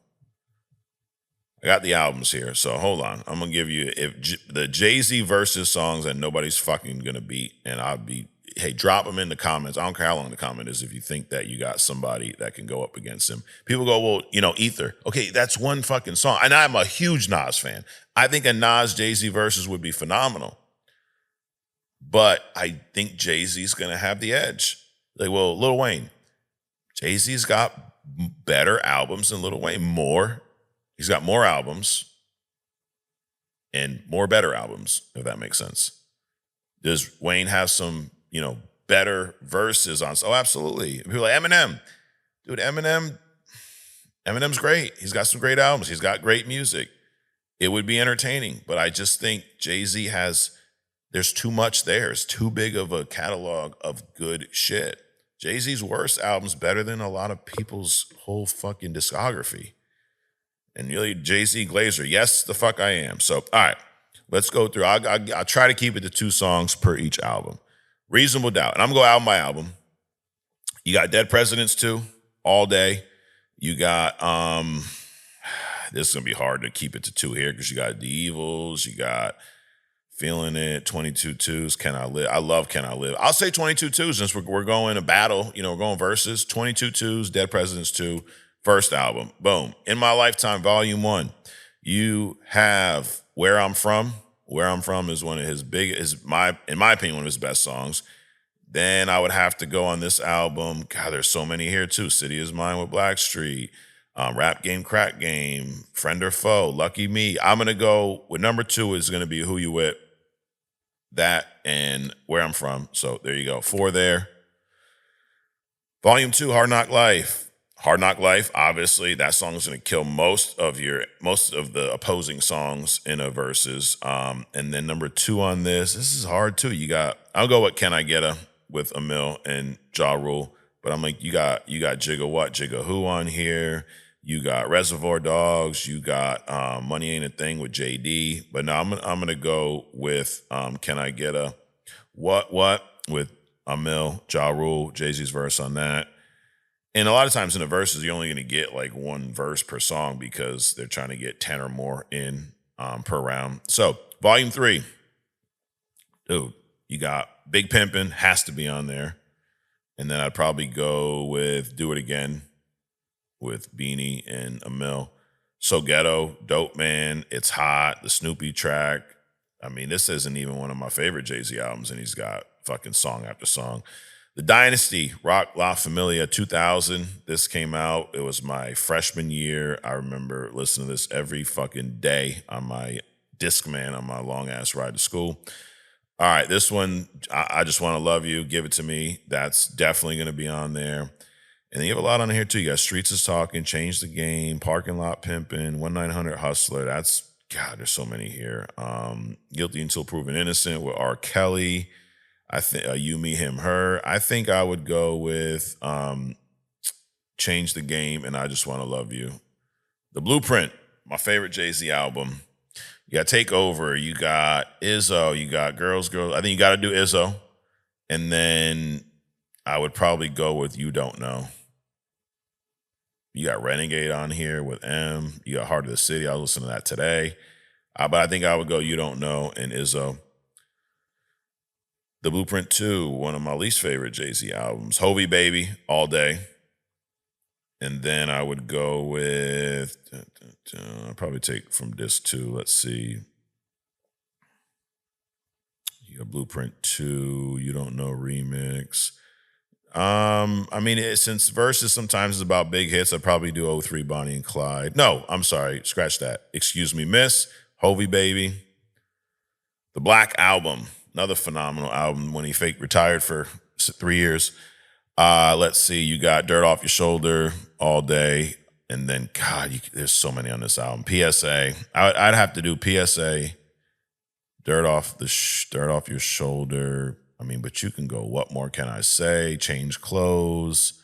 S1: I got the albums here, so hold on. I'm gonna give you the Jay-Z versus songs that nobody's fucking gonna beat, and hey, drop them in the comments. I don't care how long the comment is if you think that you got somebody that can go up against him. People go, well, Ether. Okay, that's one fucking song. And I'm a huge Nas fan. I think a Nas Jay-Z versus would be phenomenal. But I think Jay-Z's going to have the edge. Like, well, Lil Wayne. Jay-Z's got better albums than Lil Wayne. More. He's got more albums and more better albums, if that makes sense. Does Wayne have some, better verses on? Oh, absolutely. People like Eminem. Dude, Eminem's great. He's got some great albums. He's got great music. It would be entertaining. But I just think Jay-Z there's too much there. It's too big of a catalog of good shit. Jay-Z's worst album's better than a lot of people's whole fucking discography. And really, Jay-Z Glazer, yes, the fuck I am. So, all right, let's go through. I'll try to keep it to 2 songs per each album. Reasonable Doubt. And I'm going to go album by album. You got Dead Presidents 2, All Day. You got, this is going to be hard to keep it to 2 here because you got The Evils, you got Feeling It, 22 Twos, Can I Live? I love Can I Live. I'll say 22 Twos since we're going a battle, we're going verses. 22 Twos, Dead Presidents 2, first album. Boom. In My Lifetime, Volume 1. You have Where I'm From. Where I'm From is one of his in my opinion, one of his best songs. Then I would have to go on this album. God, there's so many here too. City Is Mine with Blackstreet. Rap Game, Crack Game, Friend or Foe, Lucky Me. I'm going to go with number 2 is going to be Who You With. That and Where I'm From. So there you go. 4 there. Volume 2, Hard Knock Life. Hard Knock Life, obviously, that song is going to kill most of the opposing songs in a versus. And then number 2 on this is hard too. I'll go with Can I Get A with Emil and Ja Rule. But I'm like, you got Jigga What, Jigga Who on here. You got Reservoir Dogs. You got Money Ain't a Thing with JD. But no, I'm gonna go with Can I Get A What with Emil, Ja Rule, Jay-Z's verse on that. And a lot of times in the verses, you're only going to get like 1 verse per song because they're trying to get 10 or more in per round. So Volume 3, dude, you got Big Pimpin' has to be on there. And then I'd probably go with Do It Again with Beanie and Emil. So Ghetto, Dope Man, It's Hot, the Snoopy track. I mean, this isn't even one of my favorite Jay-Z albums, and he's got fucking song after song. The Dynasty, Rock La Familia 2000. This came out. It was my freshman year. I remember listening to this every fucking day on my Discman on my long ass ride to school. All right, this one, I Just Want to Love You, Give It to Me. That's definitely going to be on there. And then you have a lot on here too. You got Streets is Talking, Change the Game, Parking Lot Pimpin', 1-900 Hustler. That's, God, there's so many here. Guilty Until Proven Innocent with R. Kelly. I think You, Me, Him, Her. I think I would go with Change the Game and I Just Want to Love You. The Blueprint, my favorite Jay-Z album. You got Take Over. You got Izzo. You got Girls. I think you got to do Izzo. And then I would probably go with You Don't Know. You got Renegade on here with M. You got Heart of the City. I was listening to that today. But I think I would go You Don't Know and Izzo. The Blueprint 2, one of my least favorite Jay-Z albums. Hovey Baby, All Day. And then I would go with, I'll probably take from disc 2, let's see. You got Blueprint 2, You Don't Know remix. I mean, since Versus sometimes is about big hits, I'd probably do 03 Bonnie and Clyde. No, I'm sorry, scratch that. Excuse Me, Miss, Hovey Baby. The Black Album, another phenomenal album when he fake retired for 3 years. Let's see, you got Dirt Off Your Shoulder, All Day, and then, God, there's so many on this album. PSA, I'd have to do PSA, Dirt Off Your Shoulder. I mean, but you can go What More Can I Say, Change Clothes,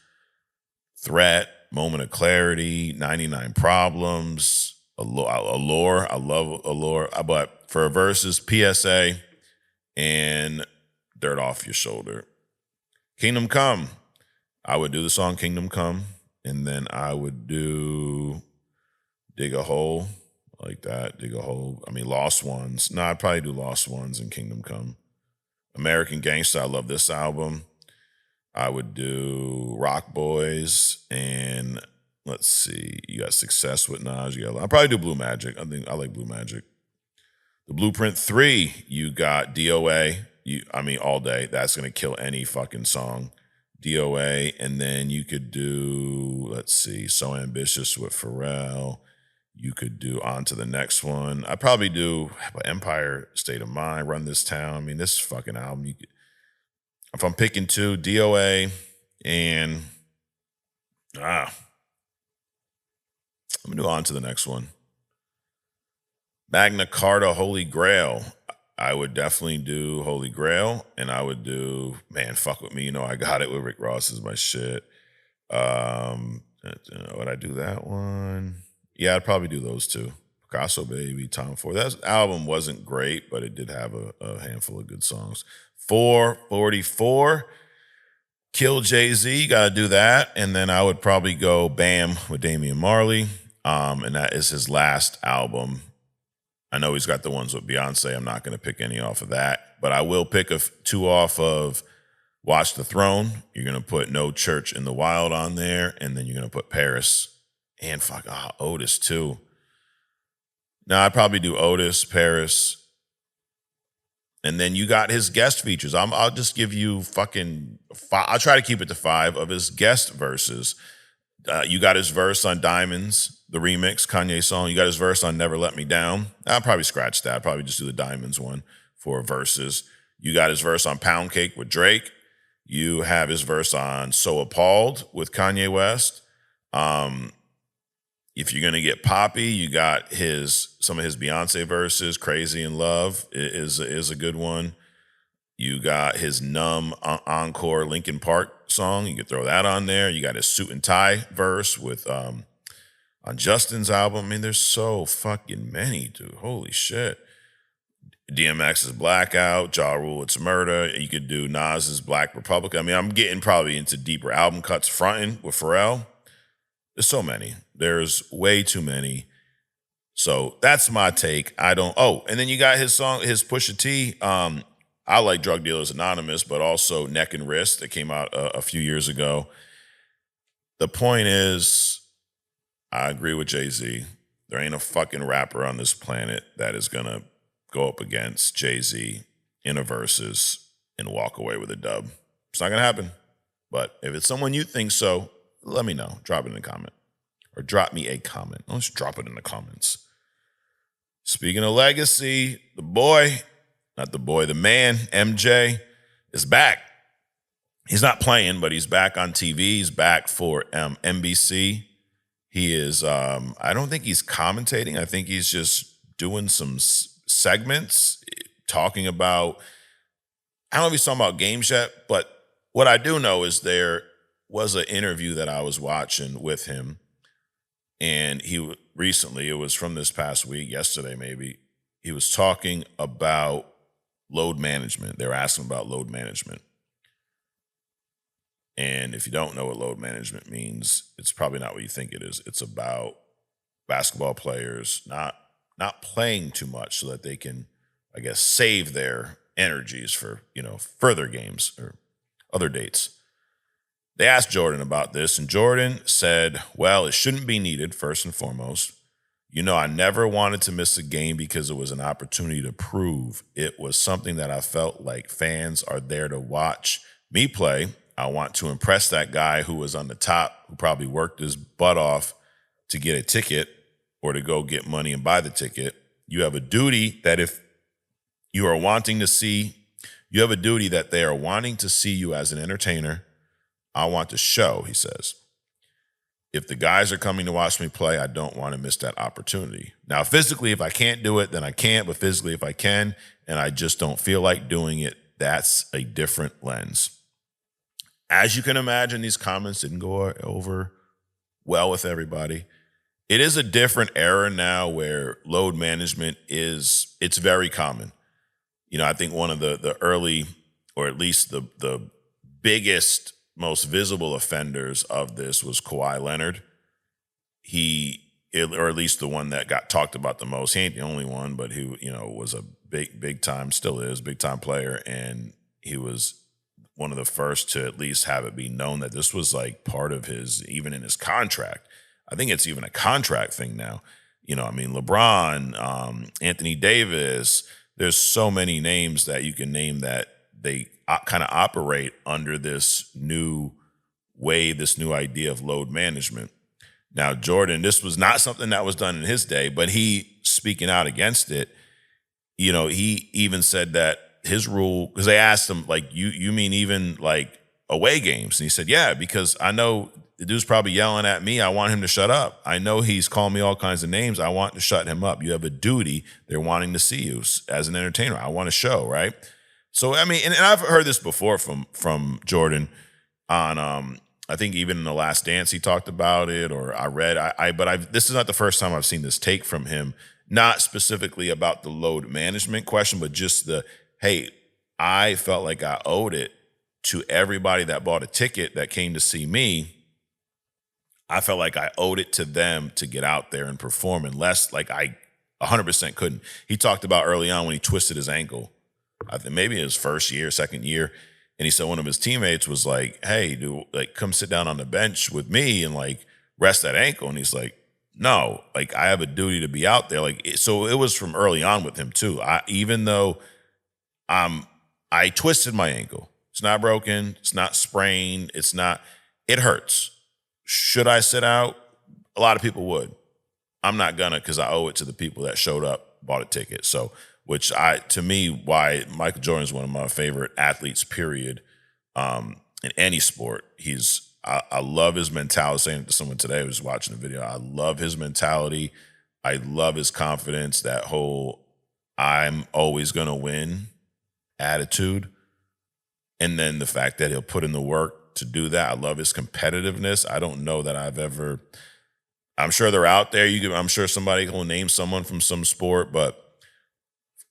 S1: Threat, Moment of Clarity, 99 Problems, Allure. I love Allure. But for Versus, PSA and Dirt Off Your Shoulder. Kingdom Come. I would do the song Kingdom Come, and then I would do Dig a Hole, like that, Dig a Hole. I mean, Lost Ones. No, I'd probably do Lost Ones and Kingdom Come. American Gangster, I love this album. I would do Rock Boys, and let's see, you got Success with Nas. I'll probably do Blue Magic. I like Blue Magic. The Blueprint 3, you got DOA. All Day. That's going to kill any fucking song. DOA. And then you could do, let's see, So Ambitious with Pharrell. You could do On to the Next One. I'd probably do Empire State of Mind, Run This Town. I mean, this fucking album. If I'm picking two, DOA and I'm going to do On to the Next One. Magna Carta, Holy Grail. I would definitely do Holy Grail, and I would do, man, Fuck With Me. You know, I Got It with Rick Ross is my shit. Would I do that one? Yeah, I'd probably do those two. Picasso Baby, Tom Ford. That album wasn't great, but it did have a handful of good songs. 444, Kill Jay-Z, got to do that. And then I would probably go Bam with Damian Marley, and that is his last album. I know he's got the ones with Beyonce. I'm not going to pick any off of that, but I will pick two off of Watch the Throne. You're going to put No Church in the Wild on there, and then you're going to put Paris and Otis too. Now I'd probably do Otis, Paris, and then you got his guest features. I'll just give you fucking five. I'll try to keep it to 5 of his guest verses. You got his verse on Diamonds, the remix, Kanye song. You got his verse on Never Let Me Down. I'll probably scratch that. I'll probably just do the Diamonds one for verses. You got his verse on Pound Cake with Drake. You have his verse on So Appalled with Kanye West. If you're going to get poppy, you got some of his Beyonce verses. Crazy in Love is a good one. You got his Numb Encore Linkin Park song. You could throw that on there. You got his Suit and Tie verse with on Justin's album. I mean, there's so fucking many, dude. Holy shit. DMX's Blackout, Ja Rule, It's Murder. You could do Nas's Black Republic. I mean, I'm getting probably into deeper album cuts. Frontin' with Pharrell. There's so many. There's way too many. So that's my take. And then you got his song, his Pusha T, I like Drug Dealers Anonymous, but also Neck and Wrist that came out a few years ago. The point is, I agree with Jay-Z. There ain't a fucking rapper on this planet that is going to go up against Jay-Z in a Verzuz and walk away with a dub. It's not going to happen. But if it's someone you think so, let me know. Drop it in a comment. Or drop me a comment. Let's drop it in the comments. Speaking of legacy, the man, MJ, is back. He's not playing, but he's back on TV. He's back for NBC. He is, I don't think he's commentating. I think he's just doing some segments, talking about, I don't know if he's talking about games yet, but what I do know is there was an interview that I was watching with him, and he recently, it was from this past week, yesterday maybe, he was talking about load management. They were asking about load management. And if you don't know what load management means, it's probably not what you think it is. It's about basketball players not playing too much so that they can, I guess, save their energies for, further games or other dates. They asked Jordan about this, and Jordan said, well, it shouldn't be needed, first and foremost. I never wanted to miss a game because it was an opportunity to prove. It was something that I felt like fans are there to watch me play. I want to impress that guy who was on the top, who probably worked his butt off to get a ticket or to go get money and buy the ticket. You have a duty that if you are wanting to see, you have a duty that they are wanting to see you as an entertainer. I want to show, he says. If the guys are coming to watch me play, I don't want to miss that opportunity. Now, physically, if I can't do it, then I can't. But physically, if I can, and I just don't feel like doing it, that's a different lens. As you can imagine, these comments didn't go over well with everybody. It is a different era now where load management it's very common. I think one of the early, or at least the biggest, most visible offenders of this was Kawhi Leonard. Or at least the one that got talked about the most. He ain't the only one, but he, was a big time, still is, big time player. And he was one of the first to at least have it be known that this was like part of his, even in his contract. I think it's even a contract thing now. LeBron, Anthony Davis, there's so many names that you can name that they kind of operate under this new way, this new idea of load management. Now, Jordan, this was not something that was done in his day, but he, speaking out against it, he even said that his rule, because they asked him, like, you mean even like away games? And he said, yeah, because I know the dude's probably yelling at me. I want him to shut up. I know he's calling me all kinds of names. I want to shut him up. You have a duty. They're wanting to see you as an entertainer. I want to show, right? So, I mean, and I've heard this before from Jordan on, I think even in The Last Dance he talked about it, or I read, this is not the first time I've seen this take from him, not specifically about the load management question, but just hey, I felt like I owed it to everybody that bought a ticket that came to see me. I felt like I owed it to them to get out there and perform, unless like I 100% couldn't. He talked about early on when he twisted his ankle, I think maybe his first year, second year, and he said one of his teammates was like, hey, dude, like come sit down on the bench with me and like rest that ankle. And he's like, no, like I have a duty to be out there. So it was from early on with him too. Even though I twisted my ankle. It's not broken. It's not sprained. It hurts. Should I sit out? A lot of people would. I'm not gonna, because I owe it to the people that showed up, bought a ticket. So, to me, why Michael Jordan is one of my favorite athletes, period, in any sport. I love his mentality. Saying it to someone today who was watching the video, I love his mentality. I love his confidence, that whole I'm always gonna win attitude. And then the fact that he'll put in the work to do that. I love his competitiveness. I don't know that I'm sure they're out there. I'm sure somebody will name someone from some sport, but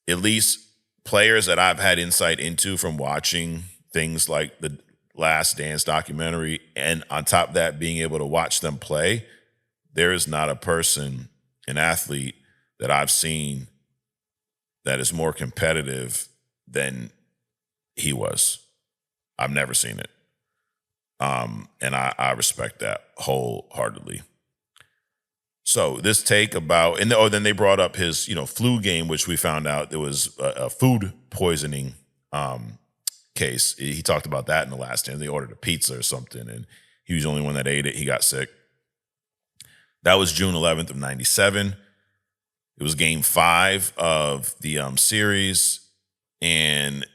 S1: at least players that I've had insight into from watching things like the Last Dance documentary, and on top of that, being able to watch them play, there is not a person, an athlete that I've seen that is more competitive than He was. I've never seen it. And I respect that wholeheartedly. So this take about, and then they brought up his, flu game, which we found out there was a food poisoning case. He talked about that in the last time. They ordered a pizza or something, and he was the only one that ate it. He got sick. That was June 11th of 97. It was game 5 of the series, and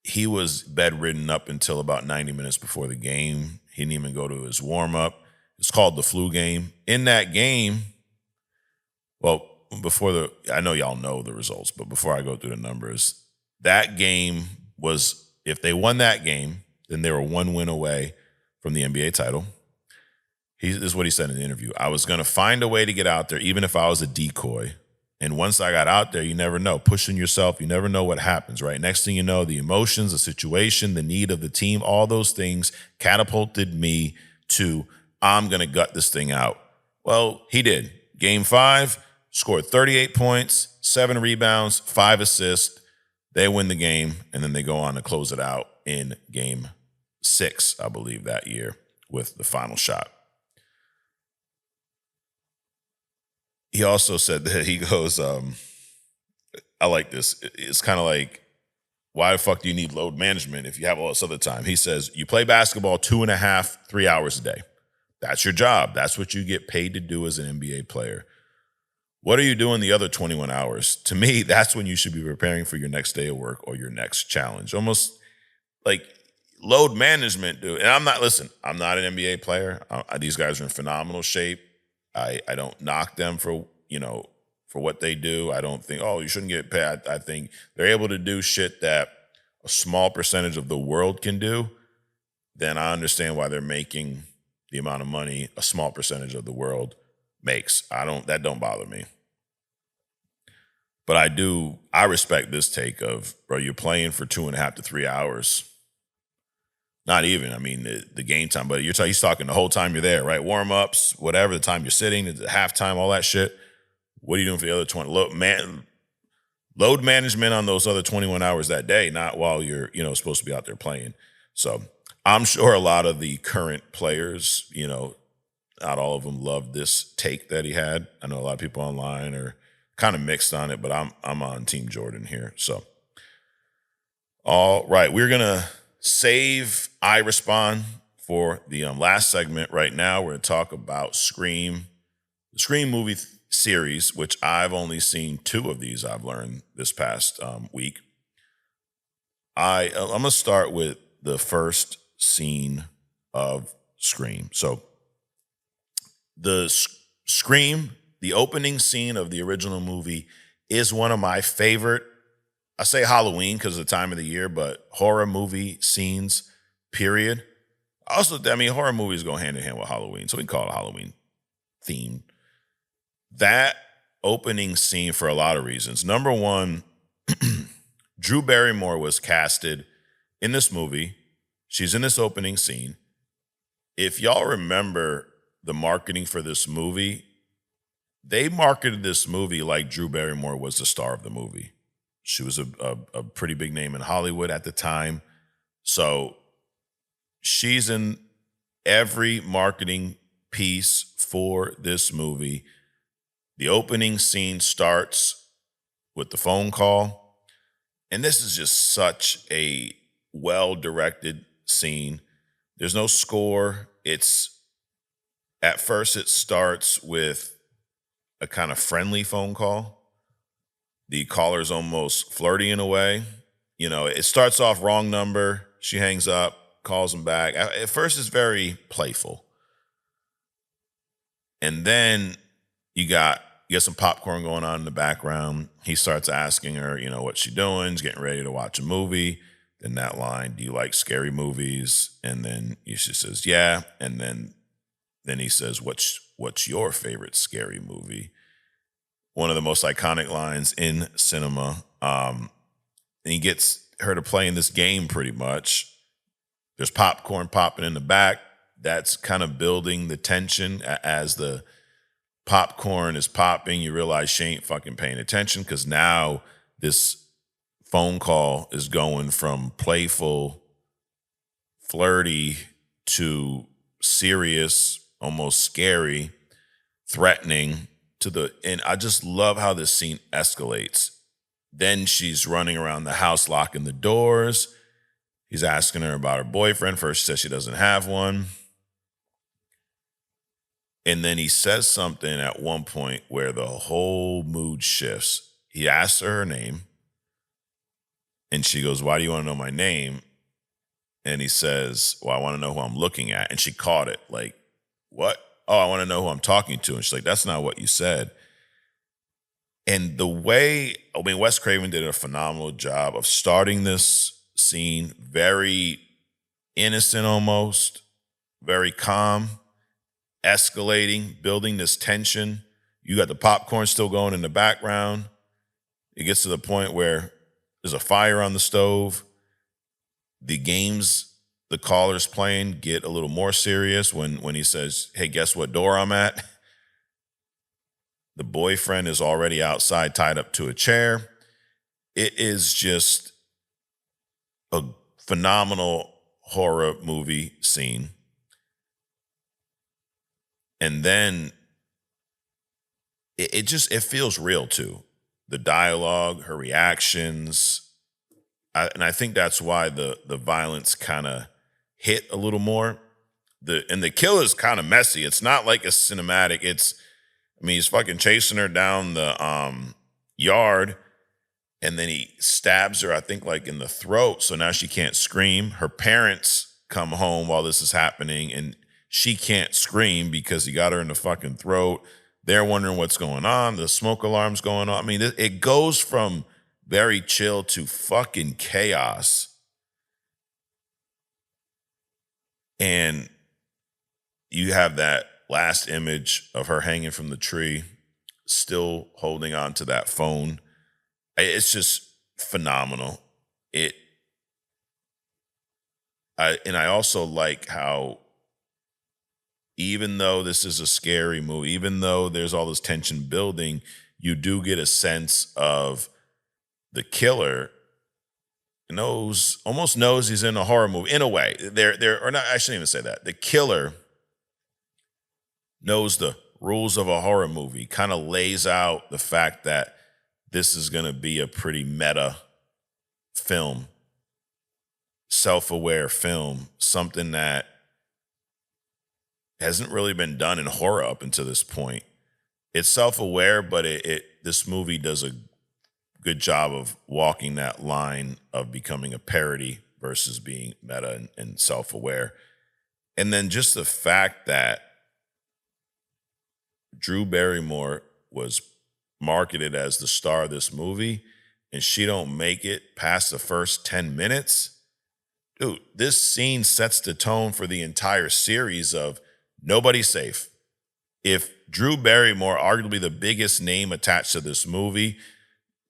S1: he was bedridden up until about 90 minutes before the game. He didn't even go to his warm-up. It's called the flu game. In that game, well, I know y'all know the results, but before I go through the numbers, that game was, if they won that game, then they were 1 win away from the NBA title. This is what he said in the interview. I was going to find a way to get out there, even if I was a decoy. And once I got out there, you never know. Pushing yourself, you never know what happens, right? Next thing you know, the emotions, the situation, the need of the team, all those things catapulted me to, I'm going to gut this thing out. Well, he did. Game 5, scored 38 points, 7 rebounds, 5 assists. They win the game, and then they go on to close it out in game 6, I believe, that year with the final shot. He also said that he goes, I like this. It's kind of like, why the fuck do you need load management if you have all this other time? He says, you play basketball 2.5, 3 hours a day. That's your job. That's what you get paid to do as an NBA player. What are you doing the other 21 hours? To me, that's when you should be preparing for your next day of work or your next challenge. Almost like load management, dude. And I'm not an NBA player. These guys are in phenomenal shape. I don't knock them for what they do. I don't think, you shouldn't get paid. I think they're able to do shit that a small percentage of the world can do. Then I understand why they're making the amount of money a small percentage of the world makes. That don't bother me. But I respect this take of, bro, you're playing for 2.5 to 3 hours. Not even, the game time, but he's talking the whole time you're there, right? Warm-ups, whatever, the time you're sitting, the halftime, all that shit. What are you doing for the other 20? Load management on those other 21 hours that day, not while you're, supposed to be out there playing. So I'm sure a lot of the current players, not all of them love this take that he had. I know a lot of people online are kind of mixed on it, but I'm on Team Jordan here. So, all right, we're gonna save I Respond for the last segment. Right now, we're gonna talk about Scream, the Scream movie series, which I've only seen 2 of these. I've learned this past week. I'm gonna start with the first scene of Scream. So the Scream, the opening scene of the original movie, is one of my favorite. I say Halloween because of the time of the year, but horror movie scenes, period. Also, horror movies go hand in hand with Halloween, so we can call it Halloween theme. That opening scene, for a lot of reasons. Number one, Drew Barrymore was casted in this movie. She's in this opening scene. If y'all remember the marketing for this movie, they marketed this movie like Drew Barrymore was the star of the movie. She was a pretty big name in Hollywood at the time. So she's in every marketing piece for this movie. The opening scene starts with the phone call. And this is just such a well-directed scene. There's no score. At first it starts with a kind of friendly phone call. The caller's almost flirty in a way. It starts off wrong number. She hangs up, calls him back. At first it's very playful. And then you get some popcorn going on in the background. He starts asking her, what's she doing? He's getting ready to watch a movie. Then that line, do you like scary movies? And then she says, yeah. And then he says, what's your favorite scary movie? One of the most iconic lines in cinema. And he gets her to play in this game pretty much. There's popcorn popping in the back. That's kind of building the tension. As the popcorn is popping, you realize she ain't fucking paying attention because now this phone call is going from playful, flirty to serious, almost scary, threatening and I just love how this scene escalates. Then she's running around the house, locking the doors. He's asking her about her boyfriend. First, she says she doesn't have one. And then he says something at one point where the whole mood shifts. He asks her name. And she goes, "Why do you want to know my name?" And he says, "Well, I want to know who I'm looking at." And she caught it. Like, what? "Oh, I want to know who I'm talking to." And she's like, "That's not what you said." And the way, Wes Craven did a phenomenal job of starting this scene very innocent almost, very calm, escalating, building this tension. You got the popcorn still going in the background. It gets to the point where there's a fire on the stove. The games the caller's playing get a little more serious when he says, "Hey, guess what door I'm at?" The boyfriend is already outside tied up to a chair. It is just a phenomenal horror movie scene. And then it feels real too. The dialogue, her reactions. And I think that's why the violence kind of hit a little more. And the kill is kind of messy. It's not like a cinematic. He's fucking chasing her down the yard, and then he stabs her, I think, like in the throat. So now she can't scream. Her parents come home while this is happening, and she can't scream because he got her in the fucking throat. They're wondering what's going on. The smoke alarm's going on. It goes from very chill to fucking chaos. And you have that last image of her hanging from the tree, still holding on to that phone. It's just phenomenal. I also like how, even though this is a scary movie, even though there's all this tension building, you do get a sense of the killer almost knows he's in a horror movie in a way. Or not, I shouldn't even say that. The killer knows the rules of a horror movie, kind of lays out the fact that this is going to be a pretty meta film, self-aware film, something that hasn't really been done in horror up until this point. It's self-aware, but this movie does a good job of walking that line of becoming a parody versus being meta and self-aware. And then just the fact that Drew Barrymore was marketed as the star of this movie, and she don't make it past the first 10 minutes. Dude, this scene sets the tone for the entire series of nobody's safe. If Drew Barrymore, arguably the biggest name attached to this movie,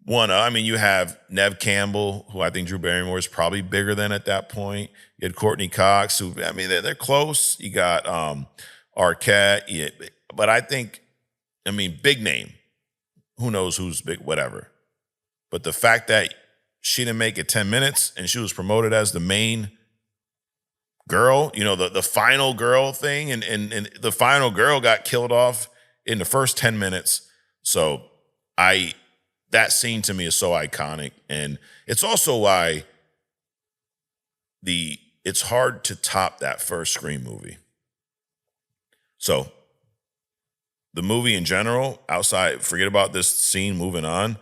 S1: you have Neve Campbell, who I think Drew Barrymore is probably bigger than at that point. You had Courtney Cox, who, they're close. You got Arquette. Yeah, but I think, big name. Who knows who's big, whatever. But the fact that she didn't make it 10 minutes and she was promoted as the main girl, the final girl thing, and the final girl got killed off in the first 10 minutes. So that scene to me is so iconic. And it's also why it's hard to top that first Scream movie. So the movie in general, forget about this scene, moving on.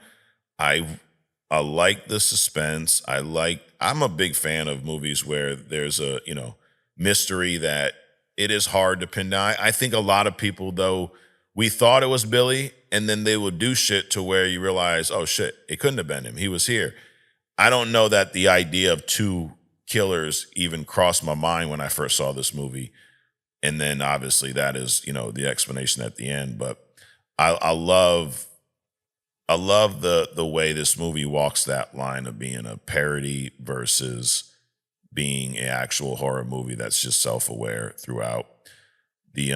S1: I like the suspense. I'm a big fan of movies where there's a, mystery that it is hard to pin down. I think a lot of people, though, we thought it was Billy, and then they would do shit to where you realize, oh shit, it couldn't have been him. He was here. I don't know that the idea of two killers even crossed my mind when I first saw this movie. And then obviously that is, the explanation at the end. But I love the way this movie walks that line of being a parody versus being an actual horror movie that's just self-aware throughout. The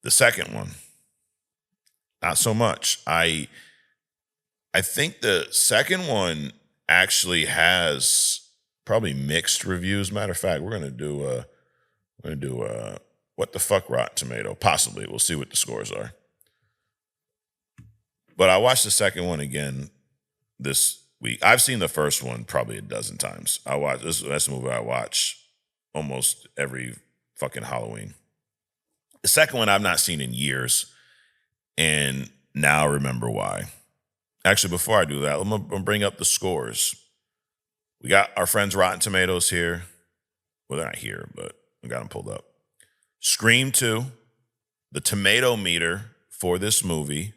S1: second one, not so much. I I think the second one actually has probably mixed reviews. Matter of fact, we're gonna do what the fuck Rotten Tomato. Possibly, we'll see what the scores are. But I watched the second one again this week. I've seen the first one probably a dozen times. That's a movie I watch almost every fucking Halloween. The second one I've not seen in years, and now I remember why. Actually, before I do that, I'm gonna bring up the scores. We got our friends Rotten Tomatoes here. Well, they're not here, but we got them pulled up. Scream 2, the tomato meter for this movie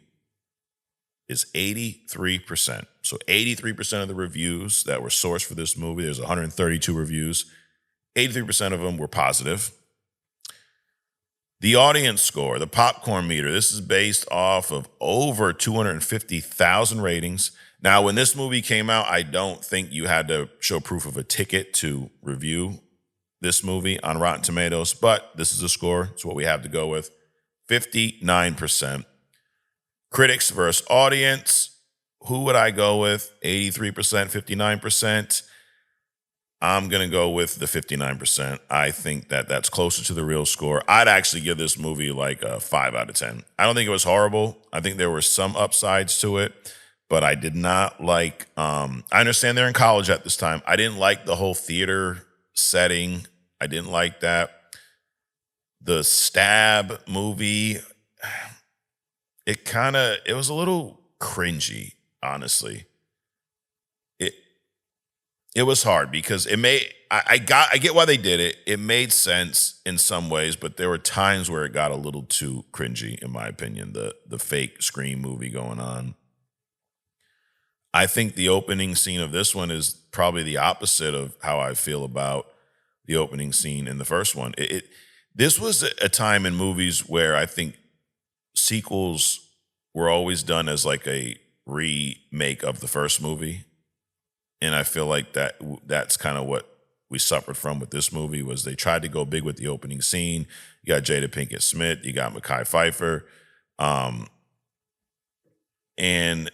S1: is 83%. So 83% of the reviews that were sourced for this movie, there's 132 reviews, 83% of them were positive. The audience score, the popcorn meter, this is based off of over 250,000 ratings. Now, when this movie came out, I don't think you had to show proof of a ticket to review this movie on Rotten Tomatoes, but this is a score. It's what we have to go with. 59%. Critics versus audience, who would I go with? 83%, 59%. I'm going to go with the 59%. I think that that's closer to the real score. I'd actually give this movie like a 5 out of 10. I don't think it was horrible. I think there were some upsides to it, but I did not like, I understand they're in college at this time. I didn't like the whole theater setting. I didn't like that. The stab movie, it was a little cringy, honestly. It was hard because I get why they did it. It made sense in some ways, but there were times where it got a little too cringy, in my opinion, the fake Scream movie going on. I think the opening scene of this one is probably the opposite of how I feel about the opening scene in the first one. This was a time in movies where I think sequels were always done as like a remake of the first movie. And I feel like that's kind of what we suffered from with this movie was they tried to go big with the opening scene. You got Jada Pinkett Smith, you got Mekhi Phifer. And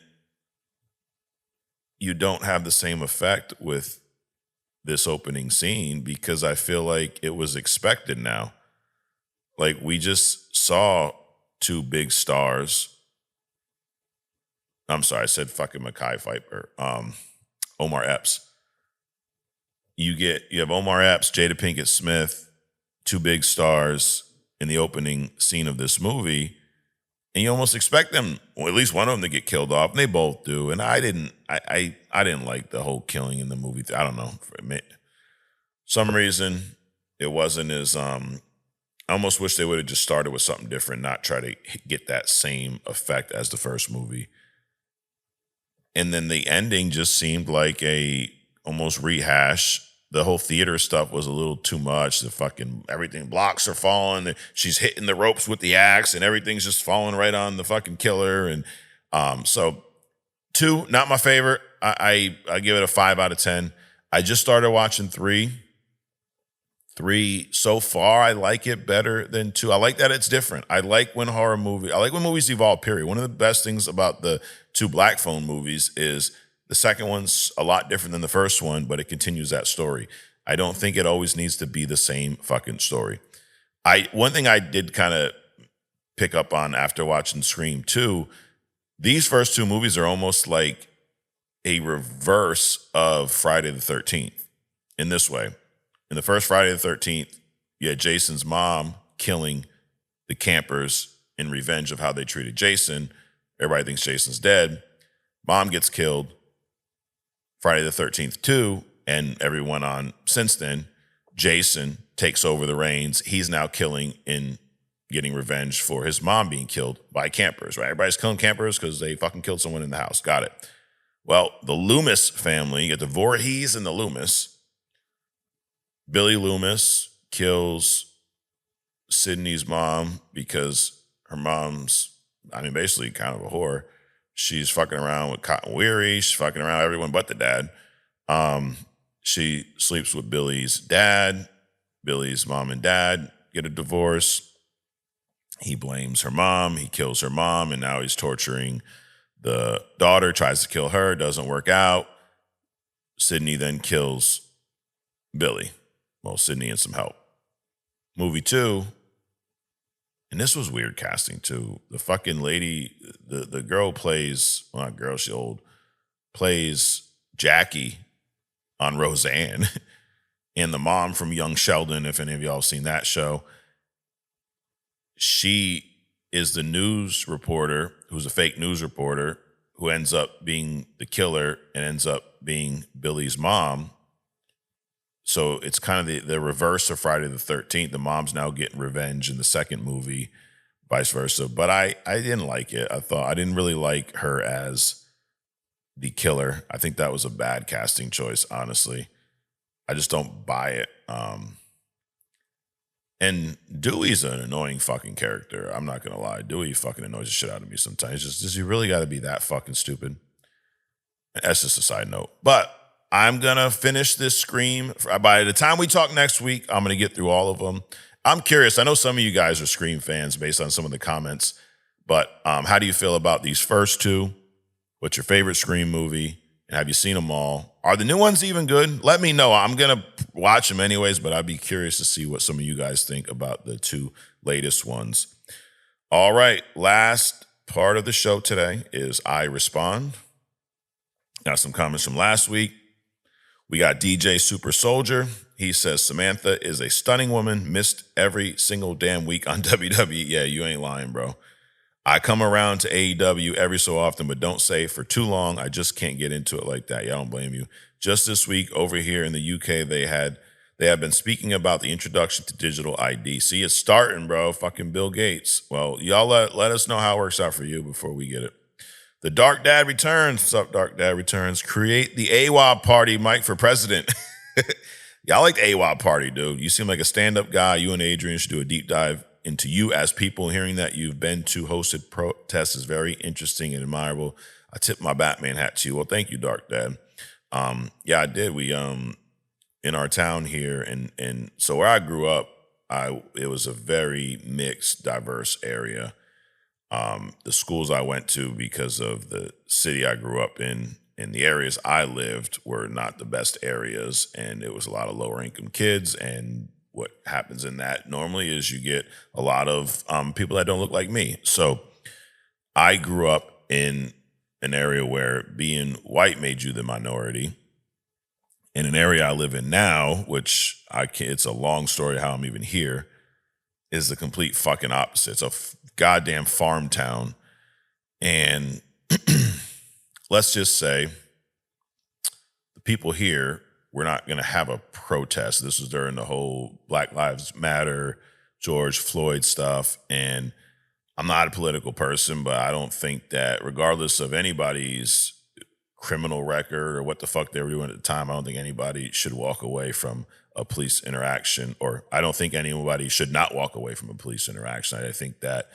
S1: you don't have the same effect with this opening scene because I feel like it was expected now. Like we just saw two big stars. I'm sorry, I said fucking Mekhi Phifer. Omar Epps. You have Omar Epps, Jada Pinkett Smith, two big stars in the opening scene of this movie, and you almost expect them, or at least one of them, to get killed off, and they both do. And I didn't like the whole killing in the movie. I don't know. For some reason, it wasn't as. I almost wish they would have just started with something different, not try to get that same effect as the first movie. And then the ending just seemed like a almost rehash. The whole theater stuff was a little too much. The fucking everything, blocks are falling. She's hitting the ropes with the axe, and everything's just falling right on the fucking killer. And so 2, not my favorite. I give it a 5 out of 10. I just started watching 3. 3 so far, I like it better than 2. I like that it's different. I like when movies evolve, period. One of the best things about the 2 Black Phone movies is the second one's a lot different than the first one, but it continues that story. I don't think it always needs to be the same fucking story. One thing I did kind of pick up on after watching Scream 2, these first 2 movies are almost like a reverse of Friday the 13th in this way. In the first Friday the 13th, you had Jason's mom killing the campers in revenge of how they treated Jason. Everybody thinks Jason's dead. Mom gets killed. Friday the 13th 2, and everyone on since then, Jason takes over the reins. He's now killing and getting revenge for his mom being killed by campers, right? Everybody's killing campers because they fucking killed someone in the house. Got it. Well, the Loomis family, you get the Voorhees and the Loomis. Billy Loomis kills Sydney's mom because her mom's, basically kind of a whore. She's fucking around with Cotton Weary. She's fucking around with everyone but the dad. She sleeps with Billy's dad. Billy's mom and dad get a divorce. He blames her mom. He kills her mom, and now he's torturing The daughter tries to kill her, doesn't work out. Sydney then kills Billy. Well, Sydney and some help. Movie 2, and this was weird casting too. The fucking lady, the girl plays, well, not girl, she's old, plays Jackie on Roseanne. And the mom from Young Sheldon, if any of y'all have seen that show, she is the news reporter who's a fake news reporter who ends up being the killer and ends up being Billy's mom. So it's kind of the reverse of Friday the 13th. The mom's now getting revenge in the second movie, vice versa. But I didn't like it. I didn't really like her as the killer. I think that was a bad casting choice, honestly. I just don't buy it. And Dewey's an annoying fucking character. I'm not going to lie. Dewey fucking annoys the shit out of me sometimes. Does he really got to be that fucking stupid? That's just a side note. But I'm going to finish this Scream. By the time we talk next week, I'm going to get through all of them. I'm curious. I know some of you guys are Scream fans based on some of the comments. But how do you feel about these first two? What's your favorite Scream movie? And have you seen them all? Are the new ones even good? Let me know. I'm going to watch them anyways, but I'd be curious to see what some of you guys think about the two latest ones. All right. Last part of the show today is I Respond. Got some comments from last week. We got DJ Super Soldier. He says, Samantha is a stunning woman, missed every single damn week on WWE. Yeah, you ain't lying, bro. I come around to AEW every so often, but don't say for too long. I just can't get into it like that. Yeah, I don't blame you. Just this week over here in the UK, they have been speaking about the introduction to digital ID. See, it's starting, bro. Fucking Bill Gates. Well, y'all let us know how it works out for you before we get it. The Dark Dad returns. What's up, Dark Dad returns? Create the AWOB party, Mike, for president. Y'all like the AWOB party, dude. You seem like a stand-up guy. You and Adrian should do a deep dive into you as people. Hearing that you've been to hosted protests is very interesting and admirable. I tip my Batman hat to you. Well, thank you, Dark Dad. Yeah, I did. We in our town here, and so where I grew up, it was a very mixed, diverse area. The schools I went to, because of the city I grew up in, and the areas I lived were not the best areas, and it was a lot of lower income kids. And what happens in that normally is you get a lot of people that don't look like me. So I grew up in an area where being white made you the minority. In an area I live in now, which it's a long story how I'm even here, is the complete fucking opposite. It's a goddamn farm town. And let's just say the people here, we're not going to have a protest. This was during the whole Black Lives Matter, George Floyd stuff. And I'm not a political person, but I don't think that regardless of anybody's criminal record or what the fuck they were doing at the time, I don't think anybody should walk away from a police interaction, or I don't think anybody should not walk away from a police interaction. I think that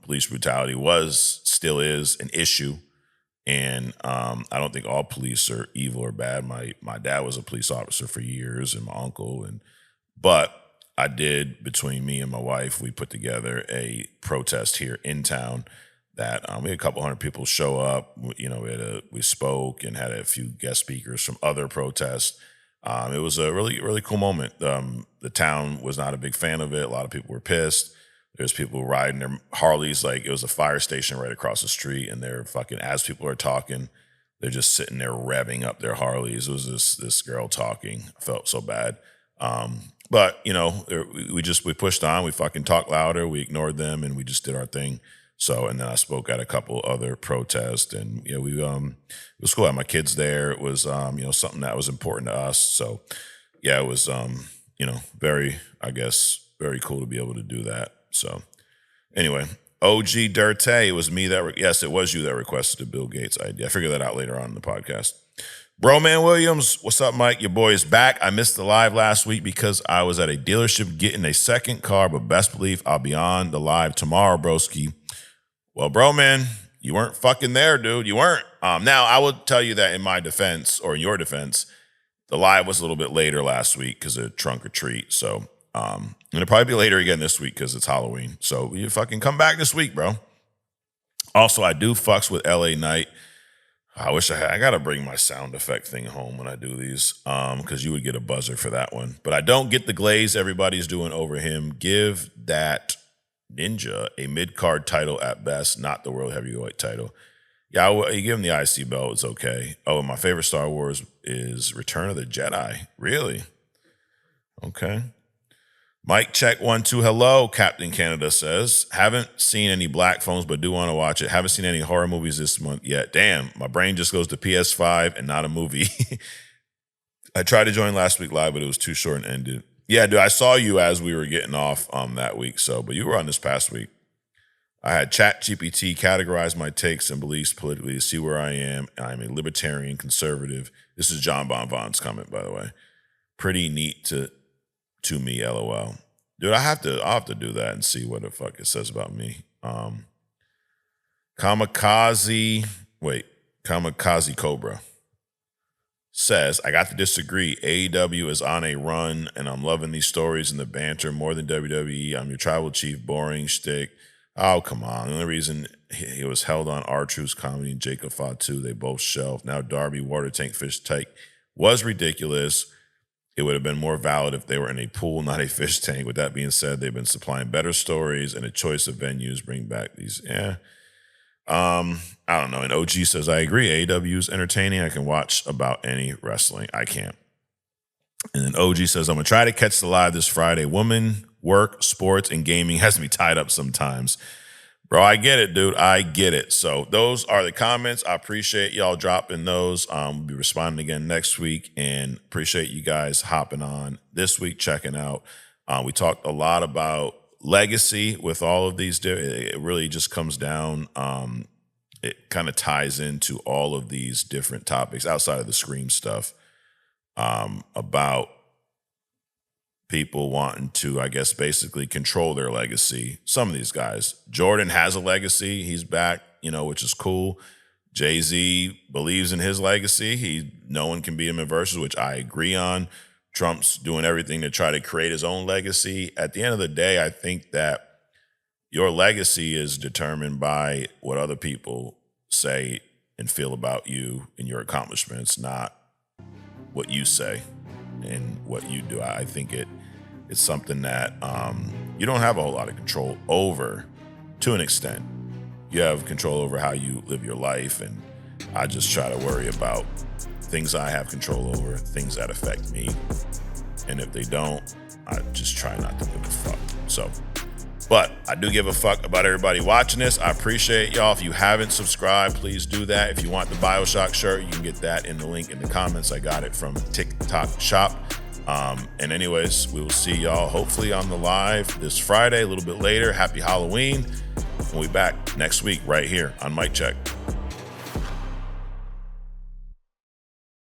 S1: police brutality still is an issue. And I don't think all police are evil or bad. My dad was a police officer for years, and my uncle, but I did, between me and my wife, we put together a protest here in town that we had a couple hundred people show up. You know, we spoke and had a few guest speakers from other protests. It was a really, really cool moment. The town was not a big fan of it. A lot of people were pissed. There's people riding their Harleys, like it was a fire station right across the street, and they're fucking, as people are talking, they're just sitting there revving up their Harleys. It was this girl talking. I felt so bad. But, you know, we pushed on. We fucking talked louder. We ignored them, and we just did our thing. So, and then I spoke at a couple other protests, and, you know, it was cool. I had my kids there. It was, you know, something that was important to us. So, yeah, it was, you know, very cool to be able to do that. So anyway, OG Dirte, it was me yes, it was you that requested the Bill Gates idea. I figured that out later on in the podcast. Broman Williams, what's up, Mike? Your boy is back. I missed the live last week because I was at a dealership getting a second car, but best believe I'll be on the live tomorrow, broski. Well, Broman, you weren't fucking there, dude. You weren't. Now, I will tell you that in my defense, or in your defense, the live was a little bit later last week because of trunk or treat. So, it'll probably be later again this week because it's Halloween. So you fucking come back this week, bro. Also, I do fucks with LA Knight. I wish I got to bring my sound effect thing home when I do these, because you would get a buzzer for that one. But I don't get the glaze everybody's doing over him. Give that ninja a mid-card title at best, not the World Heavyweight title. Yeah, you give him the IC belt, it's okay. Oh, and my favorite Star Wars is Return of the Jedi. Really? Okay. Mike check 1 2. Hello, Captain Canada says. Haven't seen any Black Phones, but do want to watch it. Haven't seen any horror movies this month yet. Damn, my brain just goes to PS5 and not a movie. I tried to join last week live, but it was too short and ended. Yeah, dude, I saw you as we were getting off that week, but you were on this past week. I had ChatGPT categorize my takes and beliefs politically to see where I am. I'm a libertarian conservative. This is John Bonvon's comment, by the way. Pretty neat to me, LOL. Dude, I'll have to do that and see what the fuck it says about me. Kamikaze Cobra says, I got to disagree. AEW is on a run, and I'm loving these stories and the banter more than WWE. I'm your tribal chief, boring shtick. Oh, come on. The only reason he was held on R-Truth's comedy and Jacob Fatu, they both shelved. Now Darby, Water Tank, Fish Tank was ridiculous. It would have been more valid if they were in a pool, not a fish tank. With that being said, they've been supplying better stories and a choice of venues bring back these. I don't know. And OG says, I agree. AEW is entertaining. I can watch about any wrestling. I can't. And then OG says, I'm going to try to catch the live this Friday. Women, work, sports, and gaming has me tied up sometimes. Bro, I get it, dude. I get it. So those are the comments. I appreciate y'all dropping those. We'll be responding again next week, and appreciate you guys hopping on this week, checking out. We talked a lot about legacy with all of these. It really just comes down. It kind of ties into all of these different topics outside of the Scream stuff about people wanting to, I guess, basically control their legacy. Some of these guys. Jordan has a legacy. He's back, which is cool. Jay-Z believes in his legacy. No one can beat him in Verzuz, which I agree on. Trump's doing everything to try to create his own legacy. At the end of the day, I think that your legacy is determined by what other people say and feel about you and your accomplishments, not what you say and what you do. I think it's something that you don't have a whole lot of control over, to an extent. You have control over how you live your life, and I just try to worry about things I have control over, things that affect me. And if they don't, I just try not to give a fuck. But I do give a fuck about everybody watching this. I appreciate y'all. If you haven't subscribed, please do that. If you want the BioShock shirt, you can get that in the link in the comments. I got it from TikTok Shop. And anyways, we will see y'all hopefully on the live this Friday, a little bit later. Happy Halloween. We'll be back next week right here on Mic Check.